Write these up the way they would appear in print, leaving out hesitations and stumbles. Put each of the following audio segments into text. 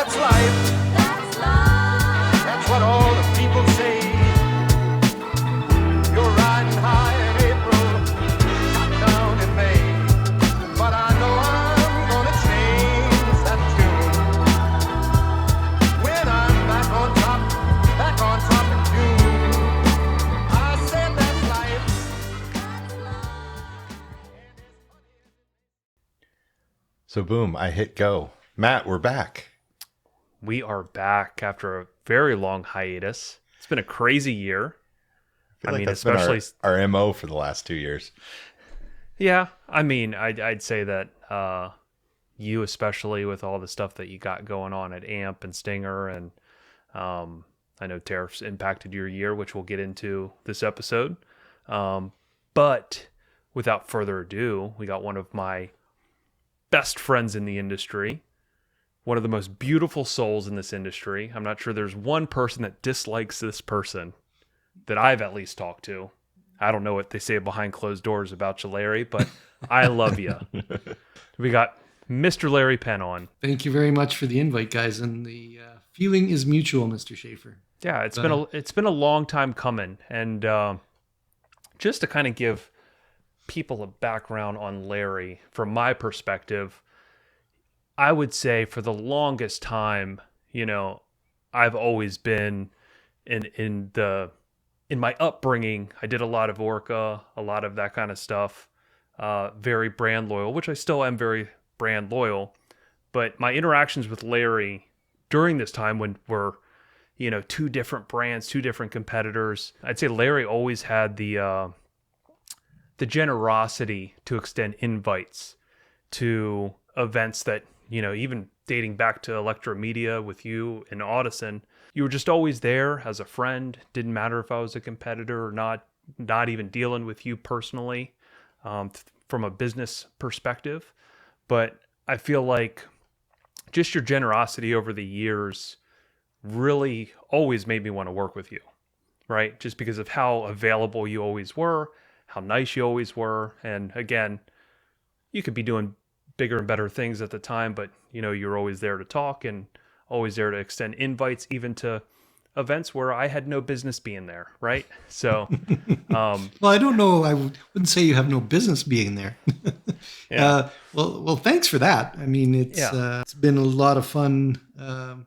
that's life. That's what all the people say. You're riding high in April, shot down in May. But I know I'm gonna change that tune when I'm back on top in June. I said that's life. So boom, I hit go. Matt, we're back. We are back after a very long hiatus. It's been a crazy year. I mean, that's especially been our MO for the last 2 years. Yeah, I mean, I'd say that you, especially with all the stuff that you got going on at AMP and Stinger, and I know tariffs impacted your year, which we'll get into this episode. But without further ado, we got one of my best friends in the industry, one of the most beautiful souls in this industry. I'm not sure there's one person that dislikes this person that I've at least talked to. I don't know what they say behind closed doors about you, Larry, but I love you. We got Mr. Larry Penn on. Thank you very much for the invite, guys. And the feeling is mutual, Mr. Schaeffer. Yeah, it's been a long time coming. And just to kind of give people a background on Larry, from my perspective, I would say for the longest time, I've always been in my upbringing. I did a lot of Orca, a lot of that kind of stuff. Very brand loyal, which I still am very brand loyal. But my interactions with Larry during this time when we're, two different brands, two different competitors, I'd say Larry always had the generosity to extend invites to events that, even dating back to Electromedia with you and Audison, you were just always there as a friend. Didn't matter if I was a competitor or not even dealing with you personally from a business perspective. But I feel like just your generosity over the years really always made me want to work with you, right? Just because of how available you always were, how nice you always were. And again, you could be doing bigger and better things at the time, but you're always there to talk and always there to extend invites, even to events where I had no business being there, right? So, well, I don't know. I wouldn't say you have no business being there. Yeah. Well, thanks for that. I mean, it's been a lot of fun.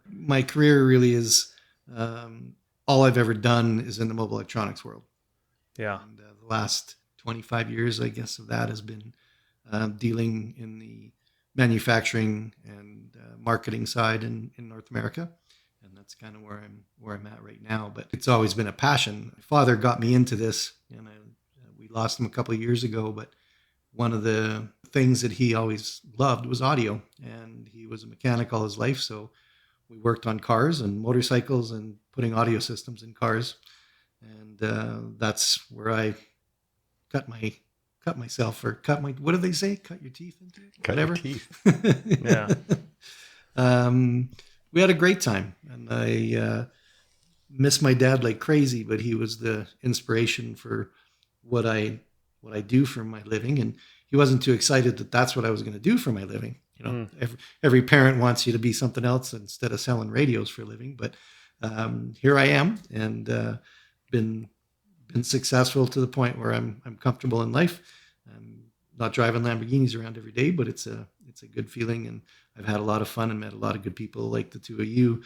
My career really is all I've ever done is in the mobile electronics world. Yeah. And the last 25 years, I guess, of that has been dealing in the manufacturing and marketing side in North America. And that's kind of where I'm at right now. But it's always been a passion. My father got me into this, and we lost him a couple of years ago. But one of the things that he always loved was audio, and he was a mechanic all his life. So we worked on cars and motorcycles and putting audio systems in cars. And that's where I cut myself, or what do they say? Cut your teeth into it? Cut Whatever. your teeth. Yeah. We had a great time, and I miss my dad like crazy, but he was the inspiration for what I do for my living. And he wasn't too excited that that's what I was going to do for my living. Every parent wants you to be something else instead of selling radios for a living. But here I am, and been successful to the point where I'm comfortable in life. I'm not driving Lamborghinis around every day, but it's a good feeling, and I've had a lot of fun and met a lot of good people like the two of you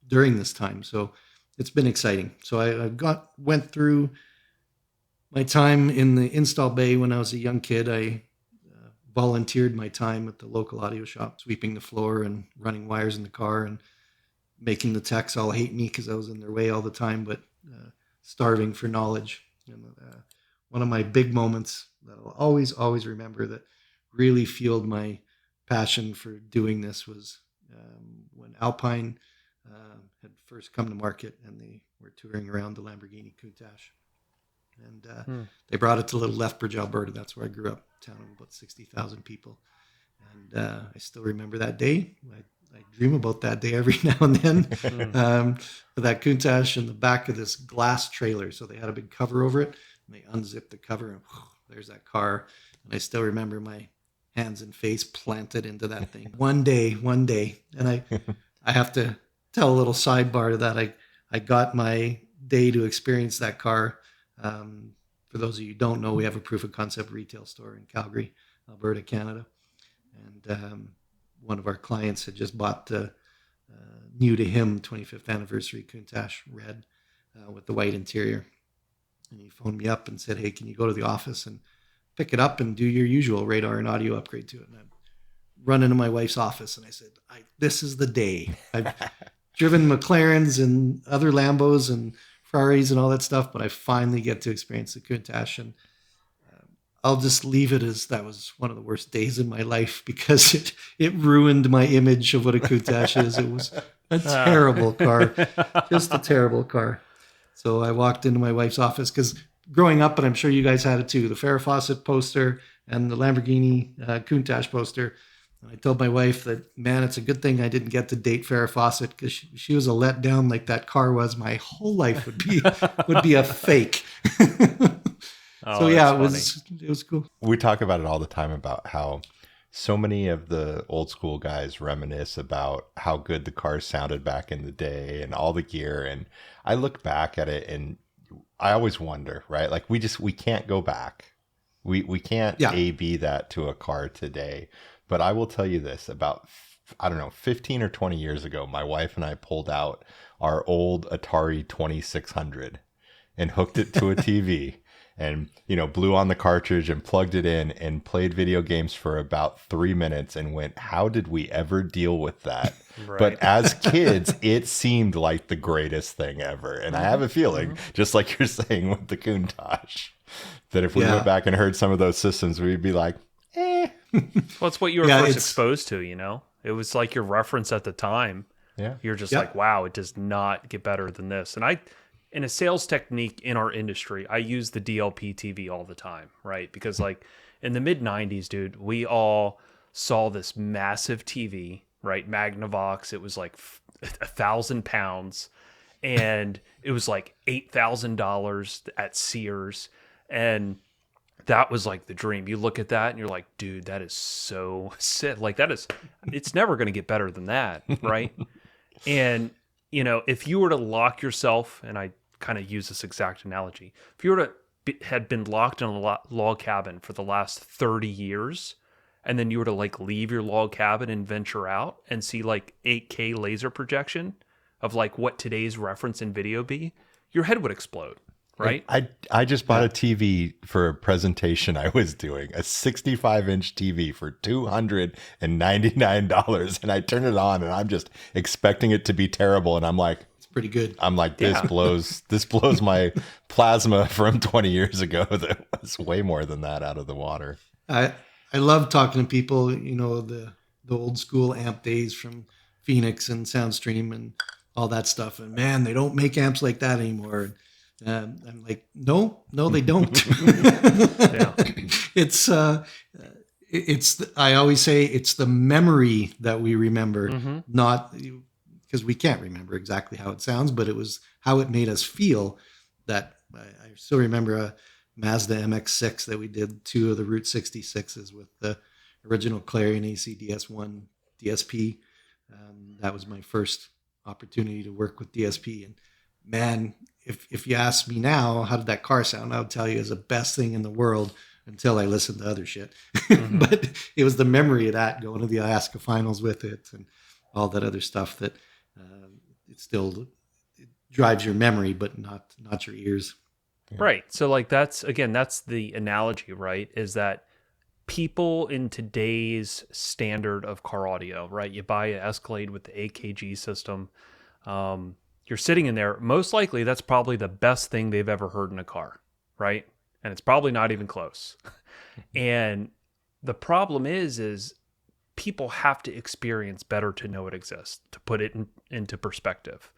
during this time. So it's been exciting. So I went through my time in the install bay when I was a young kid. I volunteered my time at the local audio shop, sweeping the floor and running wires in the car and making the techs all hate me because I was in their way all the time, but starving for knowledge. And one of my big moments that I'll always remember that really fueled my passion for doing this was when Alpine had first come to market, and they were touring around the Lamborghini Countach. And they brought it to Little Lethbridge, Alberta. That's where I grew up, a town of about 60,000 people. And I still remember that day. I dream about that day every now and then. That Countach in the back of this glass trailer. So they had a big cover over it, and they unzipped the cover, and there's that car. And I still remember my hands and face planted into that thing. One day. And I have to tell a little sidebar to that. I got my day to experience that car. For those of you who don't know, we have a proof of concept retail store in Calgary, Alberta, Canada. And one of our clients had just bought the new to him 25th anniversary Countach red with the white interior. And he phoned me up and said, hey, can you go to the office and pick it up and do your usual radar and audio upgrade to it? And I run into my wife's office and I said, this is the day. I've driven McLarens and other Lambos and Ferraris and all that stuff, but I finally get to experience the Countach. And I'll just leave it as that was one of the worst days in my life because it ruined my image of what a Countach is. It was a terrible car, just a terrible car. So I walked into my wife's office because growing up, and I'm sure you guys had it too, the Farrah Fawcett poster and the Lamborghini Countach poster. And I told my wife that, man, it's a good thing I didn't get to date Farrah Fawcett because she was a letdown like that car was. My whole life would be a fake. So yeah, it was cool. We talk about it all the time about how so many of the old school guys reminisce about how good the cars sounded back in the day and all the gear. And I look back at it and I always wonder, right? Like we can't go back. We can't A/B that to a car today. But I will tell you this, about, I don't know, 15 or 20 years ago, my wife and I pulled out our old Atari 2600 and hooked it to a TV. And, blew on the cartridge and plugged it in and played video games for about 3 minutes and went, how did we ever deal with that? Right. But as kids, it seemed like the greatest thing ever. And I have a feeling, just like you're saying with the Countach, that if we went back and heard some of those systems, we'd be like, eh. Well, it's what you were first exposed to, It was like your reference at the time. Yeah. You're just like, wow, it does not get better than this. And in a sales technique in our industry, I use the DLP TV all the time, right? Because like in the mid 90s, dude, we all saw this massive TV, right? Magnavox. It was like 1,000 pounds and it was like $8,000 at Sears. And that was like the dream. You look at that and you're like, dude, that is so sick. Like it's never going to get better than that, right? And, if you were to lock yourself, and I kind of use this exact analogy, if you were to had been locked in a log cabin for the last 30 years, and then you were to like leave your log cabin and venture out and see like 8K laser projection of like what today's reference in video be, your head would explode. Right. I just bought a TV for a presentation I was doing, a 65-inch TV for $299, and I turn it on and I'm just expecting it to be terrible, and I'm like, it's pretty good. I'm like, this blows my plasma from 20 years ago that was way more than that out of the water. I love talking to people, the old school amp days from Phoenix and Soundstream and all that stuff, and man, they don't make amps like that anymore. I'm like, no, they don't. I always say it's the memory that we remember, not because we can't remember exactly how it sounds, but it was how it made us feel. That I still remember a Mazda MX-6 that we did 2 of the Route 66s with the original Clarion AC DS1 DSP. That was my first opportunity to work with DSP, and man, if you ask me now, how did that car sound? I would tell you it's the best thing in the world until I listened to other shit. But it was the memory of that, going to the Alaska finals with it and all that other stuff that it drives your memory, but not your ears. Right. So like that's the analogy, right? Is that people in today's standard of car audio, right? You buy an Escalade with the AKG system. You're sitting in there, most likely that's probably the best thing they've ever heard in a car, right? And it's probably not even close. And the problem is people have to experience better to know it exists, to put it into perspective.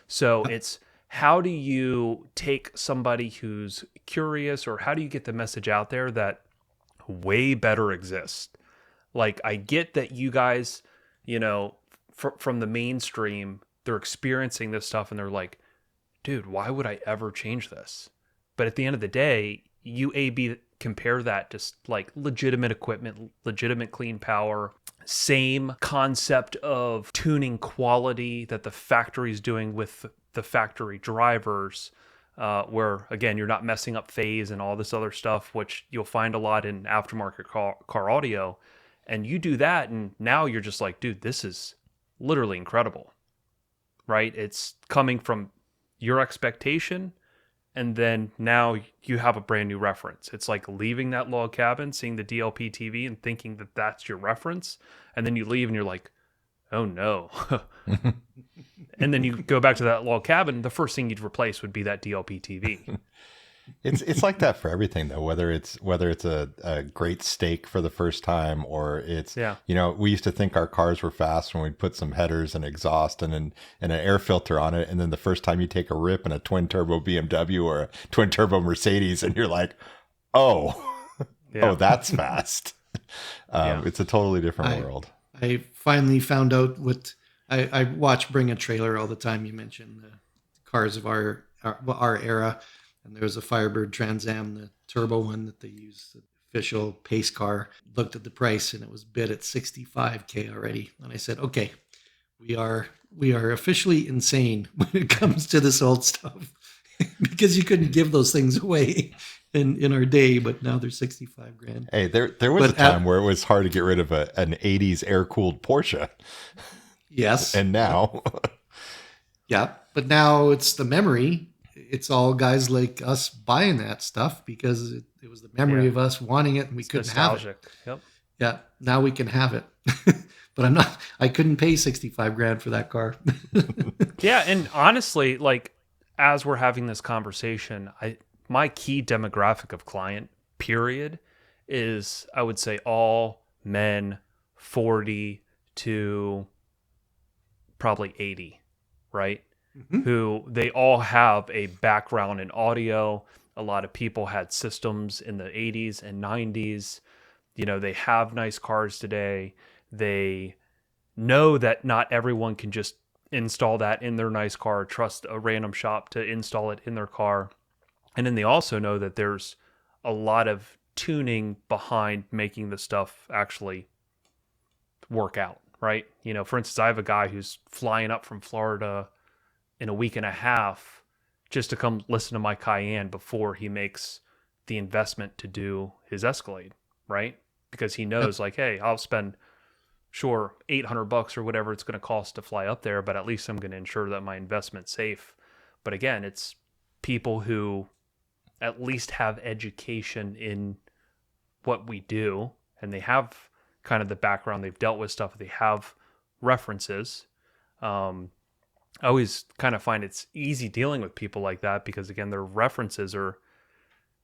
So it's, how do you take somebody who's curious, or how do you get the message out there that way better exists? Like, I get that you guys, from the mainstream, they're experiencing this stuff and they're like, dude, why would I ever change this? But at the end of the day, you A/B compare that to like legitimate equipment, legitimate clean power, same concept of tuning quality that the factory's doing with the factory drivers, where again, you're not messing up phase and all this other stuff, which you'll find a lot in aftermarket car audio. And you do that, and now you're just like, dude, this is literally incredible, right? It's coming from your expectation, and then now you have a brand new reference. It's like leaving that log cabin, seeing the DLP TV and thinking that that's your reference. And then you leave and you're like, oh no. And then you go back to that log cabin. The first thing you'd replace would be that DLP TV. It's like that for everything though, whether it's a great steak for the first time, or it's, you know, we used to think our cars were fast when we'd put some headers and exhaust and an air filter on it. And then the first time you take a rip in a twin turbo BMW or a twin turbo Mercedes, and you're like, oh, oh, that's fast. It's a totally different world. I finally found out what I watch Bring a Trailer all the time. You mentioned the cars of our era. And there was a Firebird Trans Am, the turbo one that they use, the official pace car. Looked at the price and it was bid at $65K already. And I said, okay, we are officially insane when it comes to this old stuff, because you couldn't give those things away in our day, but now they're 65 grand. Hey, there was a time where it was hard to get rid of an 80s air-cooled Porsche. Yes. And now. Yeah, but now it's the memory. It's all guys like us buying that stuff because it was the memory of us wanting it, and we couldn't have it. Yep. Yeah. Now we can have it, but I couldn't pay 65 grand for that car. Yeah. And honestly, like, as we're having this conversation, my key demographic of client period is, I would say, all men 40 to probably 80, right? Mm-hmm. Who they all have a background in audio. A lot of people had systems in the 80s and 90s. You know, they have nice cars today. They know that not everyone can just install that in their nice car, trust a random shop to install it in their car. And then they also know that there's a lot of tuning behind making the stuff actually work out, right? You know, for instance, I have a guy who's flying up from Florida in a week and a half just to come listen to my Cayenne before he makes the investment to do his Escalade, right? Because he knows, like, hey, I'll spend, sure, $800 or whatever it's going to cost to fly up there, but at least I'm going to ensure that my investment's safe. But again, it's people who at least have education in what we do, and they have kind of the background, they've dealt with stuff, they have references. I always kind of find it's easy dealing with people like that because, again, their references are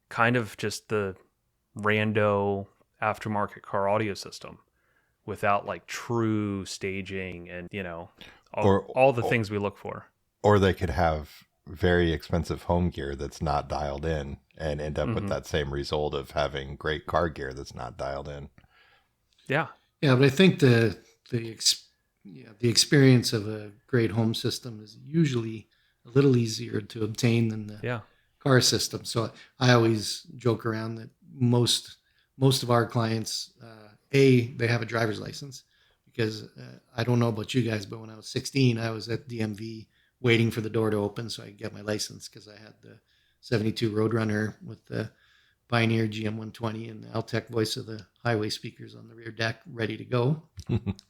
kind of just the rando aftermarket car audio system without like true staging and, you know, all the things we look for. Or they could have very expensive home gear that's not dialed in and end up with that same result of having great car gear that's not dialed in. Yeah. Yeah, but I think the experience of a great home system is usually a little easier to obtain than the car system. So I always joke around that most of our clients, they have a driver's license, because I don't know about you guys, but when I was 16, I was at DMV waiting for the door to open so I could get my license, because I had the 72 Roadrunner with the Pioneer GM120 and the Altec voice of the highway speakers on the rear deck ready to go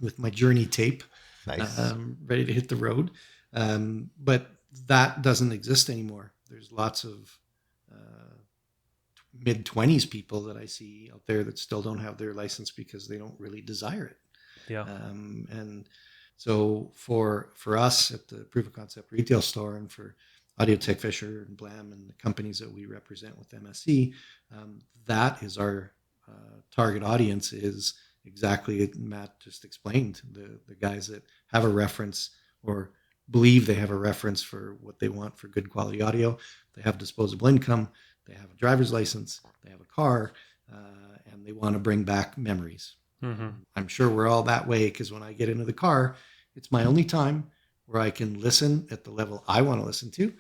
with my Journey tape, ready to hit the road. But that doesn't exist anymore. There's lots of mid-20s people that I see out there that still don't have their license because they don't really desire it. Yeah. And so for us at the Proof of Concept retail store, and for Audio Tech Fisher and Blam and the companies that we represent with MSC, that is our target audience, is exactly Matt just explained. The guys that have a reference or believe they have a reference for what they want for good quality audio. They have disposable income, they have a driver's license, they have a car, and they want to bring back memories. Mm-hmm. I'm sure we're all that way, because when I get into the car, it's my only time where I can listen at the level I want to listen to.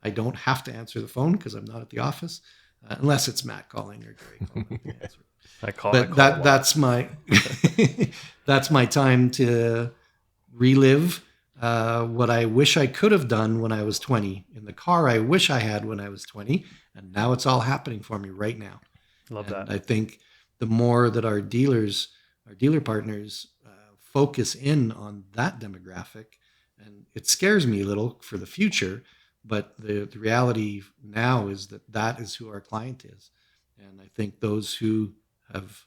I don't have to answer the phone because I'm not at the office. unless it's Matt calling or Gary calling. The answer. I call But a lot. that's my that's my time to relive what I wish I could have done when I was 20, in the car I wish I had when I was 20, and now it's all happening for me right now. Love And that. I think the more that our dealer partners focus in on that demographic, and it scares me a little for the future, but the reality now is that that is who our client is. And I think those who have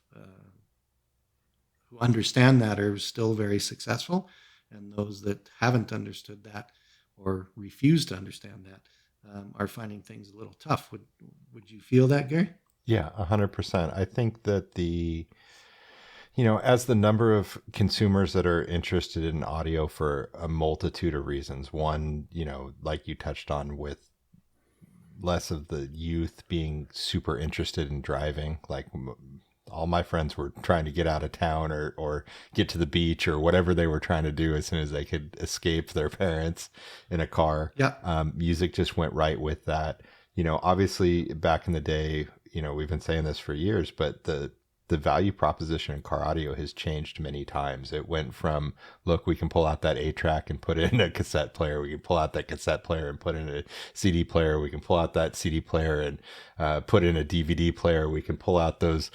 who understand that are still very successful, and those that haven't understood that or refuse to understand that are finding things a little tough. Would you feel that, Gary? Yeah, 100%. I think that as the number of consumers that are interested in audio for a multitude of reasons, one, like you touched on, with less of the youth being super interested in driving, like all my friends were trying to get out of town or get to the beach or whatever they were trying to do as soon as they could escape their parents in a car. Yeah. Music just went right with that. Obviously back in the day, we've been saying this for years, but the value proposition in car audio has changed many times. It went from, look, we can pull out that 8-track and put it in a cassette player. We can pull out that cassette player and put in a CD player. We can pull out that CD player and put in a DVD player. We can pull out those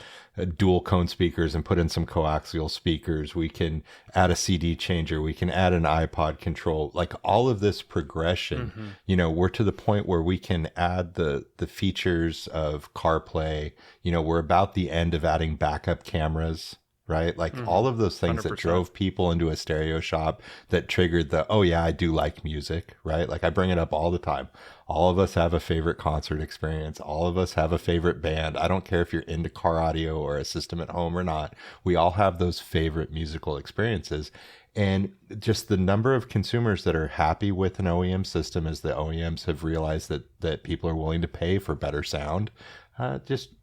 dual cone speakers and put in some coaxial speakers. We can add a CD changer. We can add an iPod control. Like all of this progression, we're to the point where we can add the features of CarPlay. We're about the end of adding backup cameras, right? Like all of those things 100%. that drove people into a stereo shop, that triggered the, oh yeah, I do like music, right? Like I bring it up all the time. All of us have a favorite concert experience. All of us have a favorite band. I don't care if you're into car audio or a system at home or not. We all have those favorite musical experiences. And just the number of consumers that are happy with an OEM system as the OEMs have realized that people are willing to pay for better sound.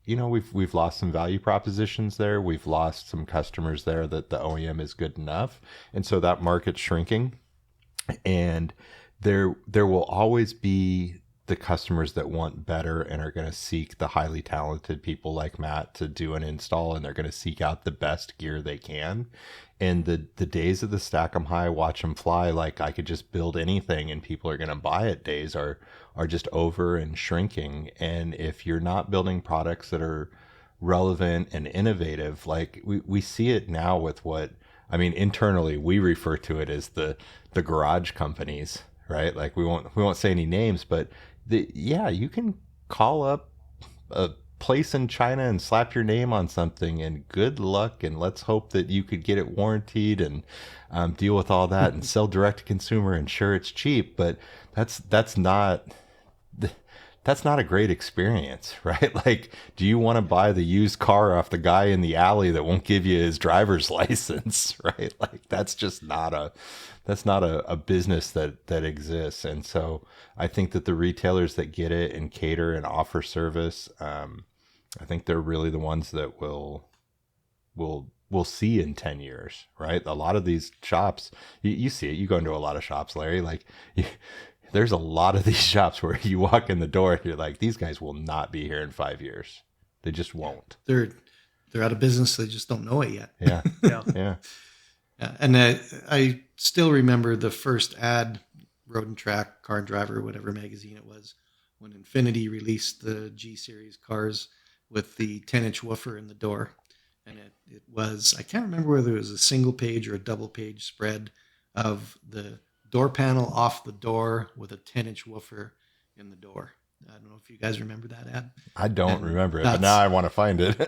We've lost some value propositions there. We've lost some customers there that the OEM is good enough. And so that market's shrinking. And there will always be the customers that want better and are going to seek the highly talented people like Matt to do an install, and they're going to seek out the best gear they can. And the days of the stack 'em high, watch 'em fly, like I could just build anything and people are going to buy it days are just over and shrinking. And if you're not building products that are relevant and innovative, like we see it now with internally we refer to it as the garage companies, right? Like we won't say any names, but you can call up a place in China and slap your name on something and good luck, and let's hope that you could get it warranted and deal with all that and sell direct to consumer, and sure, it's cheap, but that's not a great experience, right? Like, do you want to buy the used car off the guy in the alley that won't give you his driver's license, right? Like that's just not a business that exists. And so I think that the retailers that get it and cater and offer service, I think they're really the ones that we'll see in 10 years, right? A lot of these shops, you see it, you go into a lot of shops, Larry, like there's a lot of these shops where you walk in the door and you're like, these guys will not be here in 5 years. They just won't. They're out of business. They just don't know it yet. Yeah. Yeah. Yeah. And I still remember the first ad, Road and Track, Car and Driver, whatever magazine it was, when Infiniti released the G Series cars with the 10-inch woofer in the door. And it was, I can't remember whether it was a single page or a double page spread of the door panel off the door with a 10-inch woofer in the door. I don't know if you guys remember that ad. I don't remember it, but now I want to find it.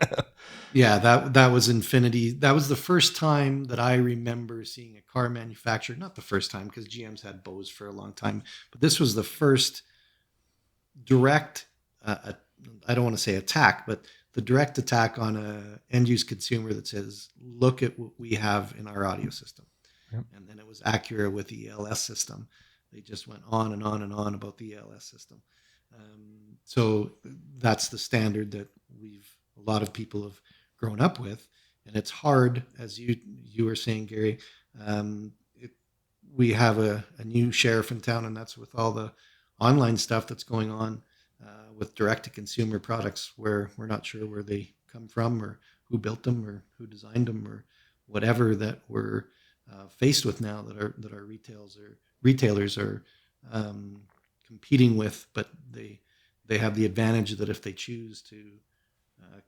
Yeah, that was Infiniti. That was the first time that I remember seeing a car manufacturer. Not the first time, because GM's had Bose for a long time, but this was the first direct, I don't want to say attack, but the direct attack on a end-use consumer that says, look at what we have in our audio system. Yep. And then it was Acura with the ELS system. They just went on and on and on about the ELS system. So that's the standard that a lot of people have grown up with. And it's hard, as you were saying, Gary, we have a new sheriff in town, and that's with all the online stuff that's going on. with direct-to-consumer products where we're not sure where they come from or who built them or who designed them or whatever that we're faced with now that our retailers are competing with, but they have the advantage that if they choose to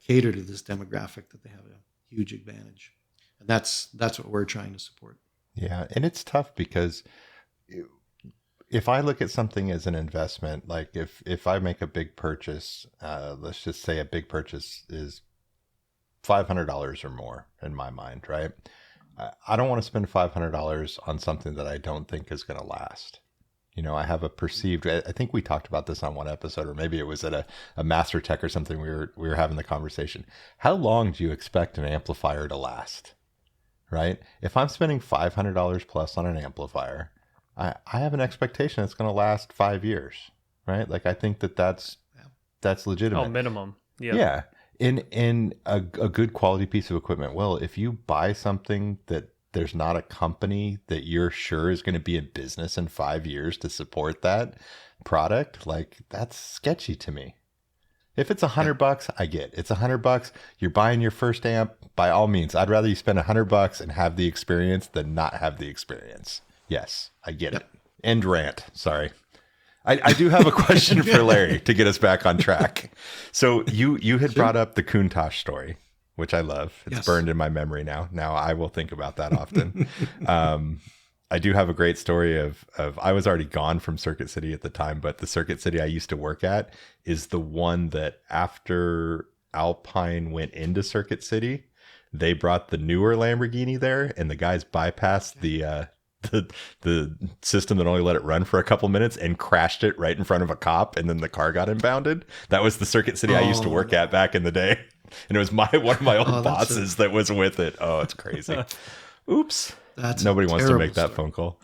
cater to this demographic, that they have a huge advantage, and that's what we're trying to support. Yeah, and it's tough because if I look at something as an investment, like if I make a big purchase, let's just say a big purchase is $500 or more in my mind, right? I don't want to spend $500 on something that I don't think is going to last. You know, I have a perceived, I think we talked about this on one episode, or maybe it was at a Master Tech or something. We were having the conversation. How long do you expect an amplifier to last? Right? If I'm spending $500 plus on an amplifier, I have an expectation it's going to last 5 years, right? Like I think that's legitimate. Oh, minimum. Yeah. Yeah. In a good quality piece of equipment. Well, if you buy something that there's not a company that you're sure is going to be in business in 5 years to support that product, like that's sketchy to me. If it's $100, I get it's $100. You're buying your first amp. By all means, I'd rather you spend $100 and have the experience than not have the experience. Yes, I get it. End rant. Sorry. I do have a question for Larry to get us back on track. So you had brought up the Countach story, which I love. It's burned in my memory now. Now I will think about that often. I do have a great story of I was already gone from Circuit City at the time, but the Circuit City I used to work at is the one that after Alpine went into Circuit City, they brought the newer Lamborghini there, and the guys bypassed the system that only let it run for a couple minutes and crashed it right in front of a cop, and then the car got impounded. That was the Circuit City I used to work at back in the day, and it was one of my old bosses that was with it. Oh, it's crazy. Oops. Nobody wants to make that phone call.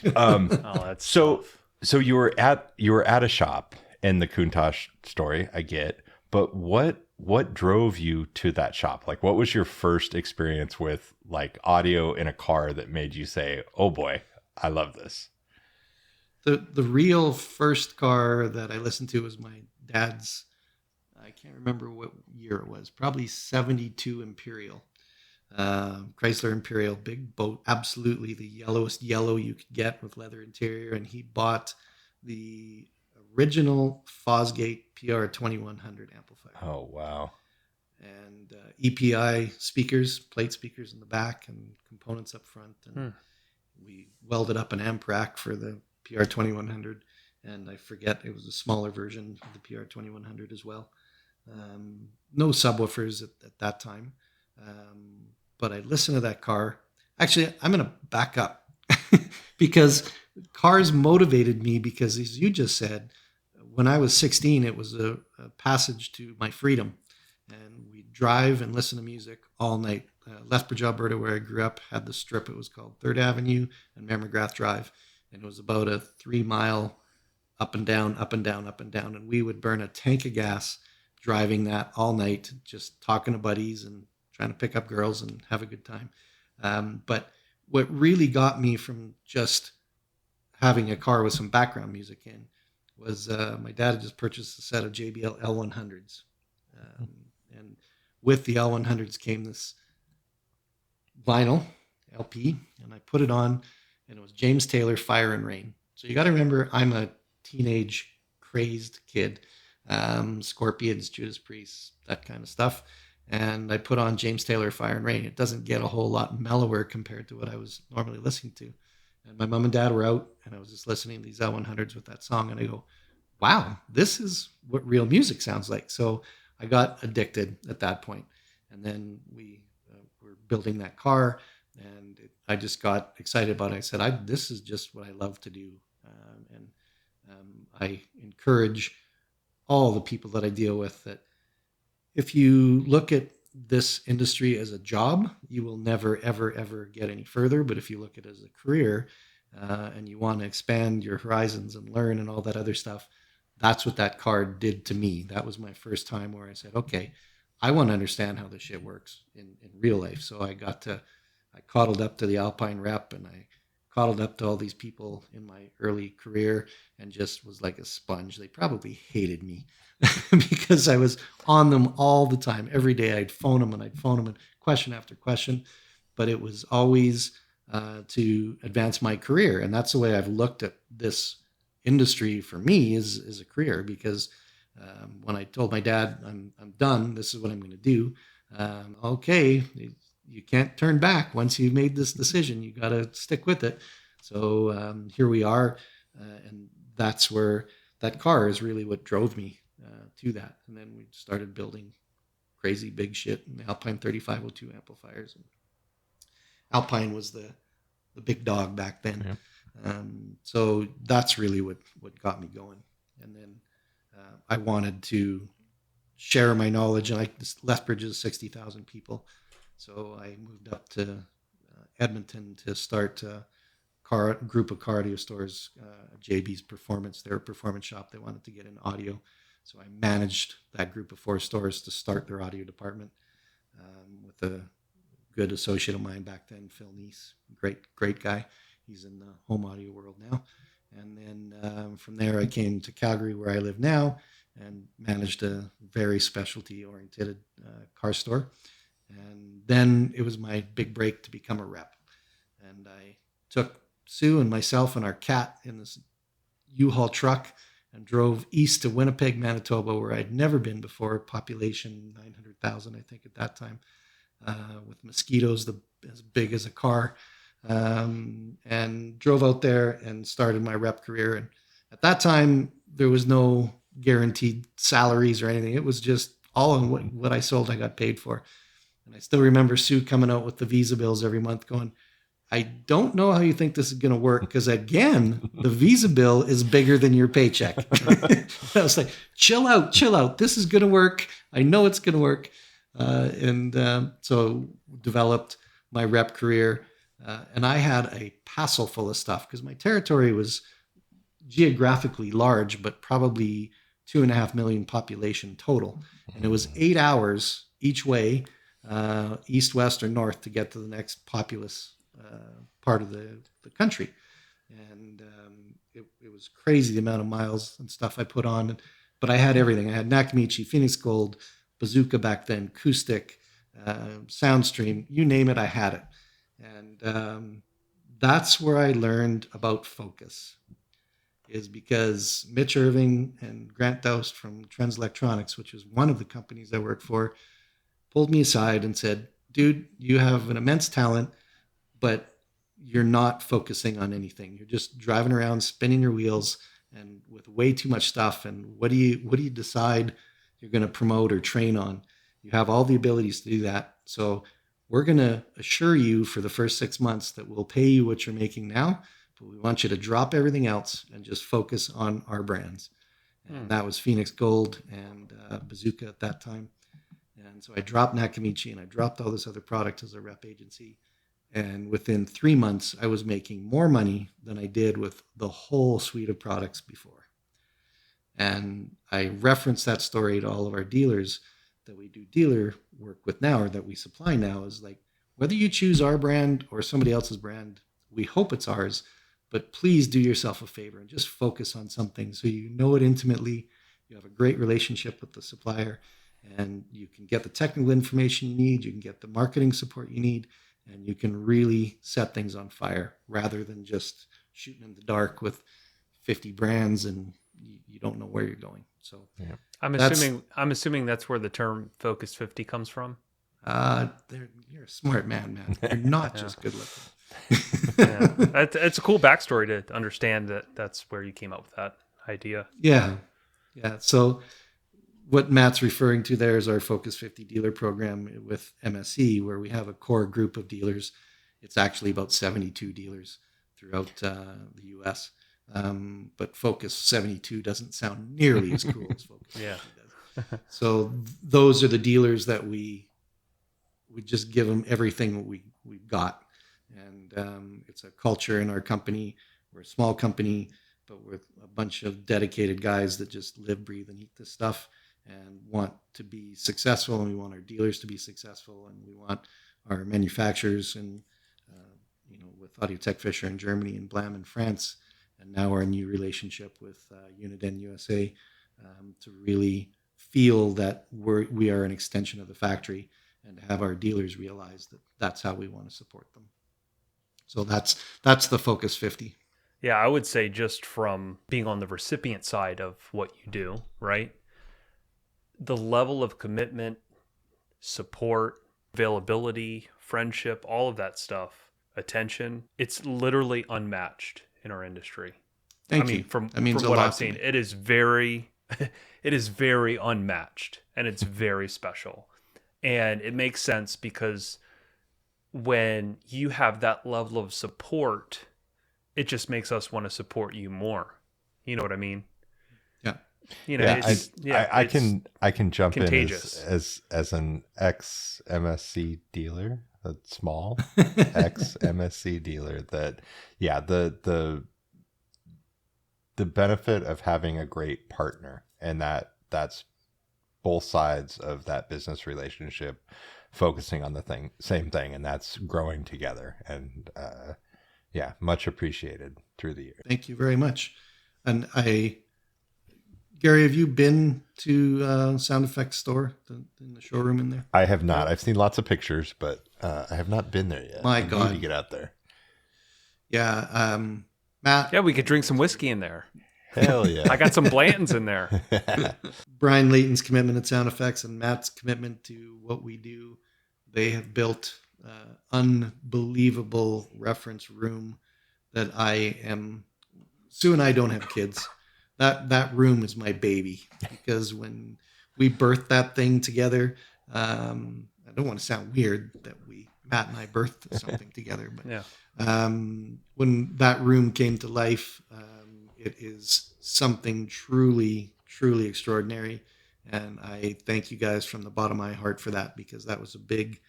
That's so tough. so you were at a shop in the Countach story, I get, but what drove you to that shop? Like, what was your first experience with like audio in a car that made you say, "Oh boy, I love this"? The real first car that I listened to was my dad's. I can't remember what year it was. Probably 72 Imperial. Chrysler Imperial, big boat, absolutely the yellowest yellow you could get with leather interior. And he bought the original Fosgate PR 2100 amplifier. Oh, wow. And EPI speakers, plate speakers in the back and components up front. And we welded up an amp rack for the PR 2100. And I forget, it was a smaller version of the PR 2100 as well. No subwoofers at that time. But I listened to that car. Actually, I'm going to back up because cars motivated me because, as you just said, when I was 16, it was a passage to my freedom. And we'd drive and listen to music all night. Lethbridge, Alberta, where I grew up, had the strip. It was called 3rd Avenue and Mammergrath Drive. And it was about a 3-mile up and down, up and down, up and down. And we would burn a tank of gas driving that all night, just talking to buddies and trying to pick up girls and have a good time. But what really got me from just having a car with some background music in was my dad had just purchased a set of JBL L100s. And with the L100s came this vinyl LP, and I put it on, and it was James Taylor, Fire and Rain. So you got to remember, I'm a teenage crazed kid. Scorpions, Judas Priest, that kind of stuff. And I put on James Taylor, Fire and Rain. It doesn't get a whole lot mellower compared to what I was normally listening to. And my mom and dad were out, and I was just listening to these L100s with that song. And I go, wow, this is what real music sounds like. So I got addicted at that point. And then we were building that car, and I just got excited about it. I said, this is just what I love to do. And I encourage all the people that I deal with that if you look at this industry as a job, you will never, ever, ever get any further. But if you look at it as a career and you want to expand your horizons and learn and all that other stuff, that's what that car did to me. That was my first time where I said, okay, I want to understand how this shit works in real life. So I coddled up to the Alpine rep, and I coddled up to all these people in my early career and just was like a sponge. They probably hated me because I was on them all the time. Every day I'd phone them and question after question. But it was always to advance my career. And that's the way I've looked at this industry for me is a career, because when I told my dad, I'm done, this is what I'm going to do. Okay, you can't turn back. Once you've made this decision, you got to stick with it. So here we are. And that's where that car is really what drove me to that. And then we started building crazy big shit in the Alpine 3502 amplifiers. And Alpine was the big dog back then. Yeah. So that's really what got me going. And then I wanted to share my knowledge. And Lethbridge is 60,000 people. So I moved up to Edmonton to start a group of car audio stores, JB's Performance, their performance shop. They wanted to get in audio. So I managed that group of 4 stores to start their audio department with a good associate of mine back then, Phil Neese, great guy. He's in the home audio world now. And then from there, I came to Calgary, where I live now, and managed a very specialty-oriented car store. And then it was my big break to become a rep. And I took Sue and myself and our cat in this U-Haul truck and drove east to Winnipeg, Manitoba, where I'd never been before, population 900,000, I think, at that time, with mosquitoes as big as a car, and drove out there and started my rep career. And at that time, there was no guaranteed salaries or anything. It was just all in what I sold, I got paid for. And I still remember Sue coming out with the Visa bills every month going, I don't know how you think this is going to work, because again, the Visa bill is bigger than your paycheck. I was like, chill out. This is going to work. I know it's going to work. So developed my rep career. And I had a passel full of stuff, because my territory was geographically large, but probably 2.5 million population total. And it was 8 hours each way, east, west, or north, to get to the next populous part of the country. And it was crazy the amount of miles and stuff I put on. But I had everything. I had Nakamichi, Phoenix Gold, Bazooka back then, acoustic, Soundstream, you name it, I had it. And that's where I learned about focus, is because Mitch Irving and Grant Doust from Trends Electronics, which is one of the companies I worked for, pulled me aside and said, dude, you have an immense talent, but you're not focusing on anything. You're just driving around, spinning your wheels, and with way too much stuff. And what do you decide you're going to promote or train on? You have all the abilities to do that. So we're going to assure you for the first 6 months that we'll pay you what you're making now, but we want you to drop everything else and just focus on our brands. And that was Phoenix Gold and Bazooka at that time. And so I dropped Nakamichi and I dropped all this other product as a rep agency. And within 3 months, I was making more money than I did with the whole suite of products before. And I reference that story to all of our dealers that we do dealer work with now, or that we supply now, is like, whether you choose our brand or somebody else's brand, we hope it's ours, but please do yourself a favor and just focus on something so you know it intimately, you have a great relationship with the supplier, and you can get the technical information you need, you can get the marketing support you need, and you can really set things on fire rather than just shooting in the dark with 50 brands and you don't know where you're going. So yeah. I'm assuming that's where the term Focus 50 comes from. You're a smart man. You're not just good looking. Yeah. It's a cool backstory to understand that's where you came up with that idea. Yeah. So what Matt's referring to there is our Focus 50 dealer program with MSE, where we have a core group of dealers. It's actually about 72 dealers throughout the U.S. But Focus 72 doesn't sound nearly as cool as Focus 50 does. So those are the dealers that we just give them everything we've got. And it's a culture in our company. We're a small company, but with a bunch of dedicated guys that just live, breathe, and eat this stuff and want to be successful. And we want our dealers to be successful. And we want our manufacturers and with Audiotech Fisher in Germany and Blam in France, and now our new relationship with Uniden USA, to really feel that we are an extension of the factory, and have our dealers realize that that's how we want to support them. So that's the Focus 50. Yeah, I would say just from being on the recipient side of what you do, right? The level of commitment, support, availability, friendship, all of that stuff, attention, it's literally unmatched in our industry. Thank you. From That means from a what lot I've to seen, me. it is very it is very unmatched, and it's very special. And it makes sense because when you have that level of support, it just makes us want to support you more. You know what I mean? Yeah. Yeah, I can jump contagious. in as an ex MSC dealer, a small ex MSC dealer. That the benefit of having a great partner, and that's both sides of that business relationship focusing on the same thing, and that's growing together. And much appreciated through the years. Thank you very much. And Gary, have you been to Sound Effects store, in the showroom in there? I have not. I've seen lots of pictures, but I have not been there yet. My I God. need to get out there. Yeah. Matt. Yeah, we could drink some whiskey in there. Hell yeah. I got some Blantons in there. Brian Layton's commitment at Sound Effects and Matt's commitment to what we do. They have built unbelievable reference room that Sue and I don't have kids. That room is my baby, because when we birthed that thing together, I don't want to sound weird that Matt and I birthed something together, but Yeah. When that room came to life, it is something truly, truly extraordinary. And I thank you guys from the bottom of my heart for that, because that was a big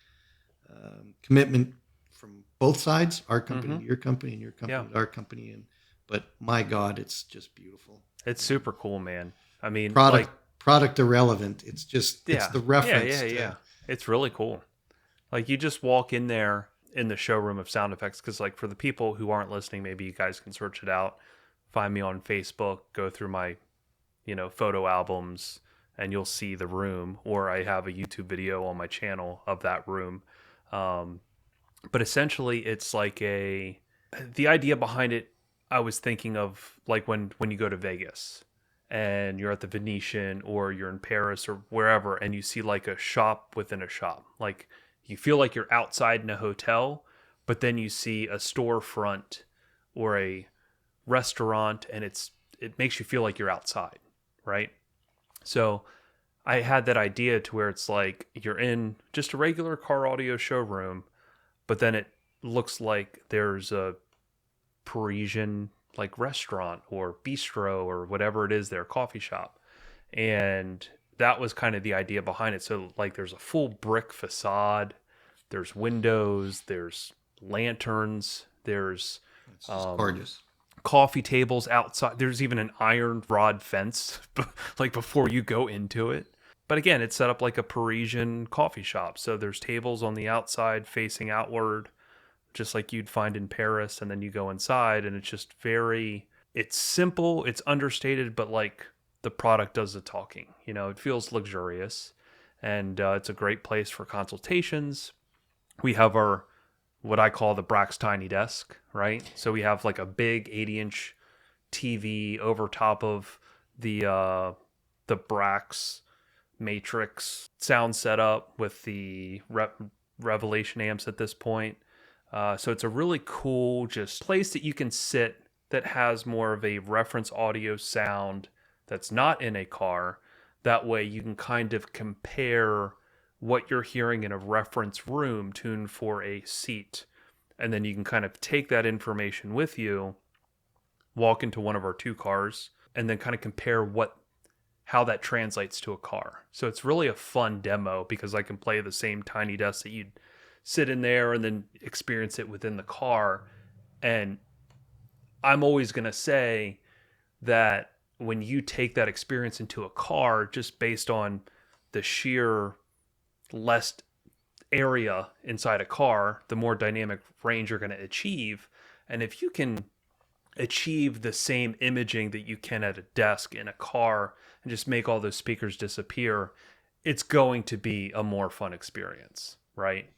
commitment from both sides, our company to your company, and your company to our company. But my God, it's just beautiful. It's super cool, man. I mean, product irrelevant. It's just, it's the reference. Yeah. It's really cool. Like, you just walk in there in the showroom of Sound Effects, because like for the people who aren't listening, maybe you guys can search it out, find me on Facebook, go through my, photo albums, and you'll see the room, or I have a YouTube video on my channel of that room. But essentially it's like the idea behind it, I was thinking of like when you go to Vegas and you're at the Venetian, or you're in Paris or wherever, and you see like a shop within a shop. Like, you feel like you're outside in a hotel, but then you see a storefront or a restaurant, and it makes you feel like you're outside, right? So I had that idea to where it's like you're in just a regular car audio showroom, but then it looks like there's a Parisian like restaurant or bistro or whatever it is, their coffee shop. And that was kind of the idea behind it. So like there's a full brick facade, there's windows, there's lanterns, there's It's just gorgeous. Coffee tables outside. There's even an iron rod fence like before you go into it. But again, it's set up like a Parisian coffee shop. So there's tables on the outside facing outward, just like you'd find in Paris. And then you go inside, and it's just it's simple, it's understated, but like the product does the talking. It feels luxurious, and it's a great place for consultations. We have what I call the Brax Tiny Desk, right? So we have like a big 80-inch TV over top of the Brax Matrix sound setup with the Revelation amps at this point. So it's a really cool just place that you can sit that has more of a reference audio sound that's not in a car. That way you can kind of compare what you're hearing in a reference room tuned for a seat. And then you can kind of take that information with you, walk into one of our two cars, and then kind of compare how that translates to a car. So it's really a fun demo, because I can play the same tiny desk that you'd sit in there and then experience it within the car. And I'm always going to say that when you take that experience into a car, just based on the sheer less area inside a car, the more dynamic range you're going to achieve. And if you can achieve the same imaging that you can at a desk in a car and just make all those speakers disappear, it's going to be a more fun experience, right?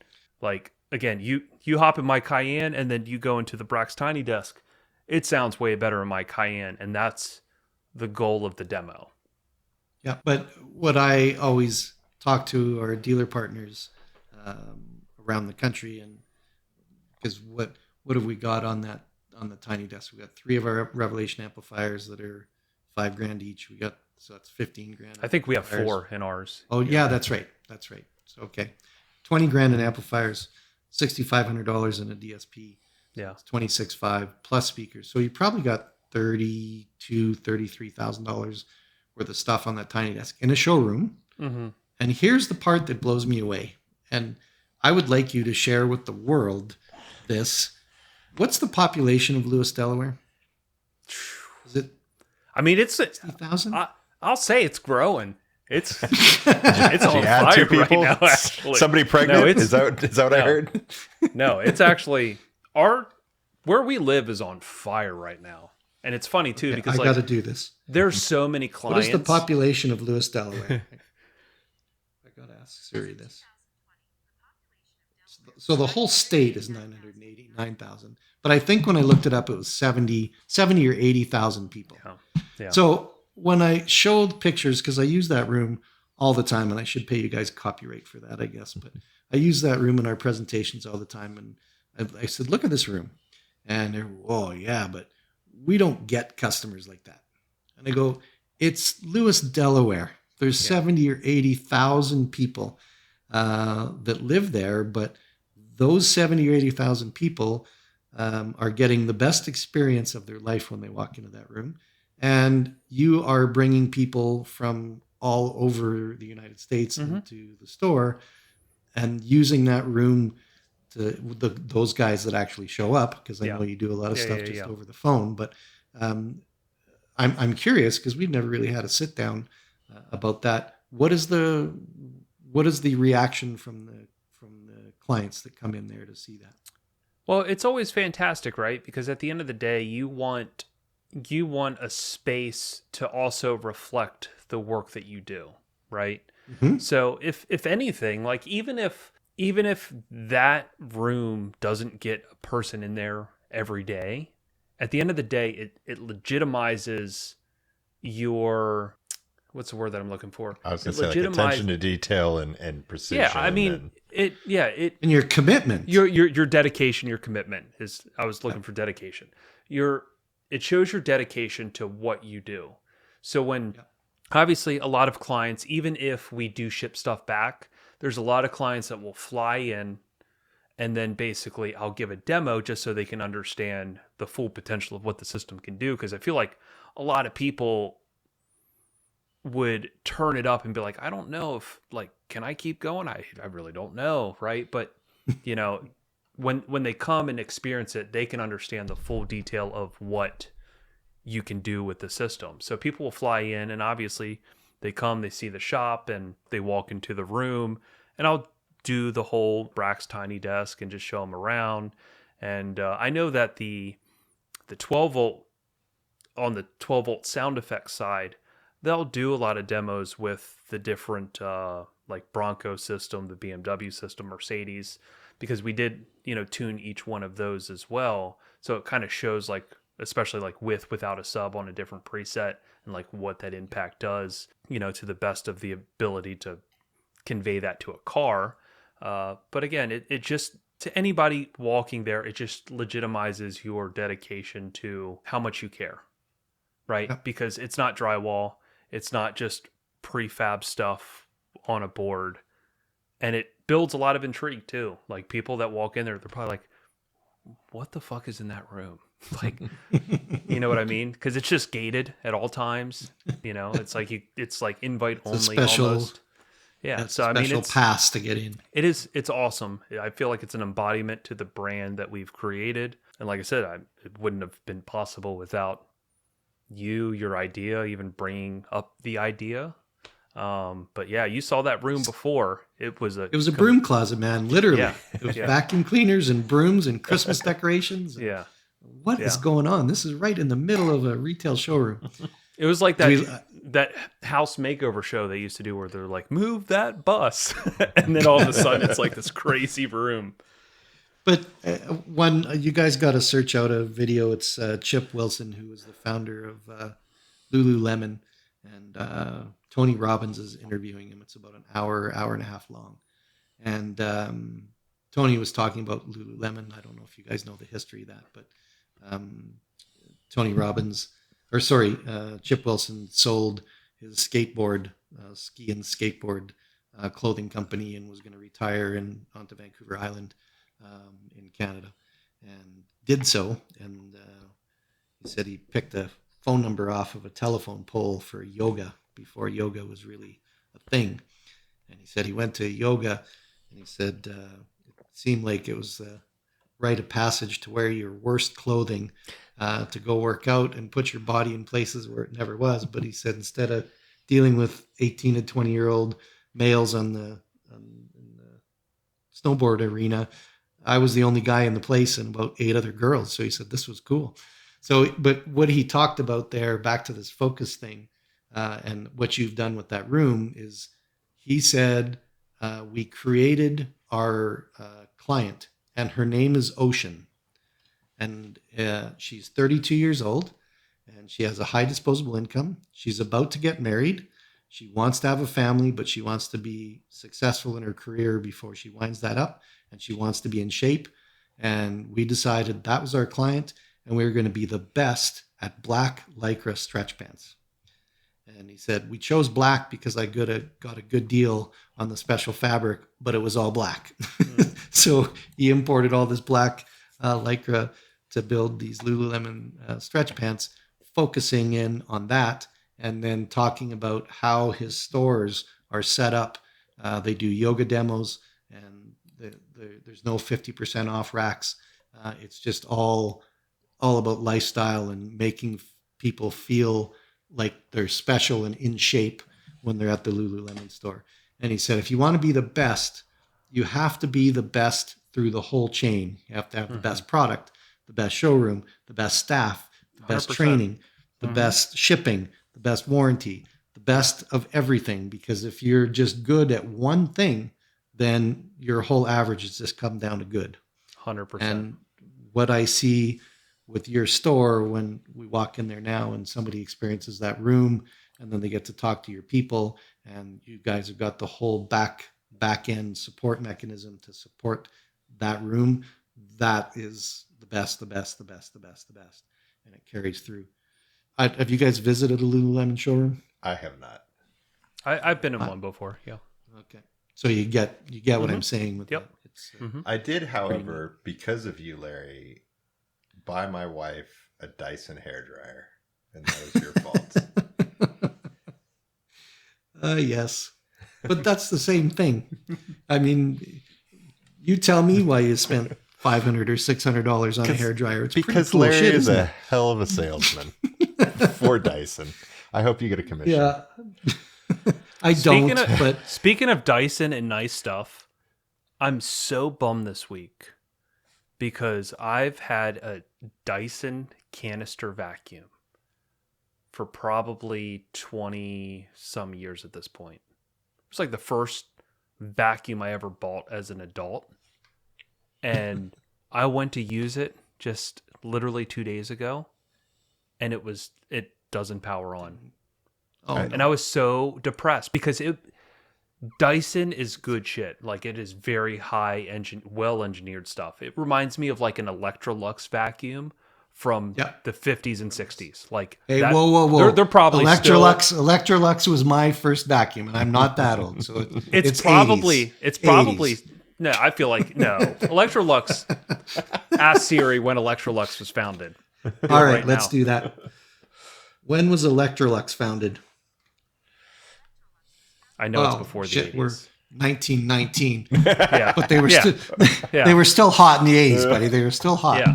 Like, again, you hop in my Cayenne and then you go into the Brax Tiny Desk. It sounds way better in my Cayenne, and that's the goal of the demo. Yeah, but what I always talk to our dealer partners around the country, and because what have we got on the Tiny Desk? We got 3 of our Revelation amplifiers that are $5,000 each. We got, so that's 15 grand. I think we have 4 in ours. Oh yeah, that's right. So okay, 20 grand in amplifiers, $6,500 in a DSP. Yeah, It's 26.5 plus speakers. So you probably got $33,000 worth of stuff on that Tiny Desk in a showroom. Mm-hmm. And here's the part that blows me away. And I would like you to share with the world this. What's the population of Lewis, Delaware? Is it I mean, it's 60,000? I'll say it's growing. It's on add fire 2 people? right now. Actually, Somebody pregnant? No, Is that what I no. heard? No, it's actually where we live is on fire right now, and it's funny too because I got to do this. there's so many What clients. is the population of Lewis, Delaware? I got to ask Siri this. So the whole state is 989,000. But I think when I looked it up, it was 70 or 80,000 people. Yeah. So when I showed pictures, because I use that room all the time, and I should pay you guys copyright for that, I guess, but I use that room in our presentations all the time. And I said, look at this room. And they're, oh, yeah, but we don't get customers like that. And I go, it's Lewis, Delaware. There's 70 or 80,000 people that live there, but those 70 or 80,000 people are getting the best experience of their life when they walk into that room. And you are bringing people from all over the United States into the store and using that room to those guys that actually show up, because I know you do a lot of stuff just over the phone. But I'm curious, because we've never really had a sit down about that. What is the reaction from the clients that come in there to see that? Well, it's always fantastic, right? Because at the end of the day, you want a space to also reflect the work that you do, right? Mm-hmm. So if anything, like even if that room doesn't get a person in there every day, at the end of the day, it legitimizes your, what's the word that I'm looking for? I was going to say, like, attention to detail and precision. Yeah, I mean, and your commitment, your dedication, your commitment is. I was looking for dedication. It shows your dedication to what you do. So when obviously a lot of clients, even if we do ship stuff back, there's a lot of clients that will fly in, and then basically I'll give a demo just so they can understand the full potential of what the system can do. Because I feel like a lot of people would turn it up and be like, I don't know if, like, can I keep going? I really don't know, right? But when they come and experience it, they can understand the full detail of what you can do with the system. So people will fly in, and obviously they come, they see the shop, and they walk into the room, and I'll do the whole Brax Tiny Desk and just show them around. And I know that the 12 volt, on the 12 volt sound effects side, they'll do a lot of demos with the different like Bronco system, the BMW system, Mercedes, because we did, tune each one of those as well. So it kind of shows, like, especially like without a sub on a different preset, and like what that impact does, to the best of the ability to convey that to a car. But again, it just, to anybody walking there, it just legitimizes your dedication to how much you care, right? Yeah. Because it's not drywall. It's not just prefab stuff on a board. And it builds a lot of intrigue too. Like, people that walk in there, they're probably like, what the fuck is in that room? Like, you know what I mean? Because it's just gated at all times. It's like invite only almost. Yeah. So I mean, it's pass to get in. It's awesome. I feel like it's an embodiment to the brand that we've created. And like I said, it wouldn't have been possible without your idea, even bringing up the idea. But yeah, you saw that room before. It was It was a broom closet, man. Literally, Yeah. it was Yeah. vacuum cleaners and brooms and Christmas decorations. Yeah. What is Yeah. going on? This is right in the middle of a retail showroom. It was like that We- that house makeover show they used to do where they're like, move that bus. And then all of a sudden it's like this crazy room. But when you guys got to search out a video, it's Chip Wilson, who was the founder of Lululemon, and Tony Robbins is interviewing him. It's about an hour and a half long. And Tony was talking about Lululemon. I don't know if you guys know the history of that, but Chip Wilson sold his skateboard, ski and skateboard clothing company, and was going to retire onto Vancouver Island in Canada, and did so. And he said he picked a phone number off of a telephone pole for yoga before yoga was really a thing. And he said he went to yoga, and he said it seemed like it was the rite of passage to wear your worst clothing to go work out and put your body in places where it never was. But he said instead of dealing with 18 to 20-year-old males in the snowboard arena, I was the only guy in the place and about 8 other girls. So he said this was cool. So, but what he talked about there, back to this focus thing, and what you've done with that room is, he said, we created our client, and her name is Ocean. And she's 32 years old, and she has a high disposable income. She's about to get married. She wants to have a family, but she wants to be successful in her career before she winds that up. And she wants to be in shape. And we decided that was our client, and we were going to be the best at black Lycra stretch pants. And he said, we chose black because I got a good deal on the special fabric, but it was all black. So he imported all this black Lycra to build these Lululemon stretch pants, focusing in on that, and then talking about how his stores are set up. They do yoga demos, and there's no 50% off racks. It's just all about lifestyle and making people feel like they're special and in shape when they're at the Lululemon store. And he said, if you want to be the best, you have to be the best through the whole chain. You have to have the best product, the best showroom, the best staff, the best 100%. training, the best shipping, the best warranty, the best of everything. Because if you're just good at one thing, then your whole average has just come down to good. 100%. And what I see with your store, when we walk in there now and somebody experiences that room, and then they get to talk to your people, and you guys have got the whole back end support mechanism to support that room, that is the best. And it carries through. Have you guys visited a Lululemon showroom? I have not. I've been in one before. Yeah. Okay. So you get what I'm saying with Yep. that. It's, I did, however, because of you, Larry, buy my wife a Dyson hairdryer, and that was your fault. Yes. But that's the same thing. I mean, you tell me why you spent $500 or $600 on a hairdryer. It's Because pretty cool Larry shit, is isn't a it? hell of a salesman for Dyson. I hope you get a commission. Yeah. I don't, but Speaking of Dyson and nice stuff, I'm so bummed this week because I've had a Dyson canister vacuum for probably 20 some years at this point. It's like the first vacuum I ever bought as an adult. And I went to use it just literally 2 days ago, and it doesn't power on. oh, And I was so depressed because Dyson is good shit. Like, it is very high well engineered stuff. It reminds me of like an Electrolux vacuum from Yep. the 50s and 60s. Like, hey, that- whoa! They're probably Electrolux was my first vacuum, and I'm not that old, so It's 80s. probably no. I feel like no. Electrolux. Ask Siri when Electrolux was founded. All right, right let's now. do that. When was Electrolux founded? I know it's Wow, before the shit, 80s. we're 1919, Yeah, but they were Yeah. still Yeah. they were still hot in the 80s, buddy. They were still hot.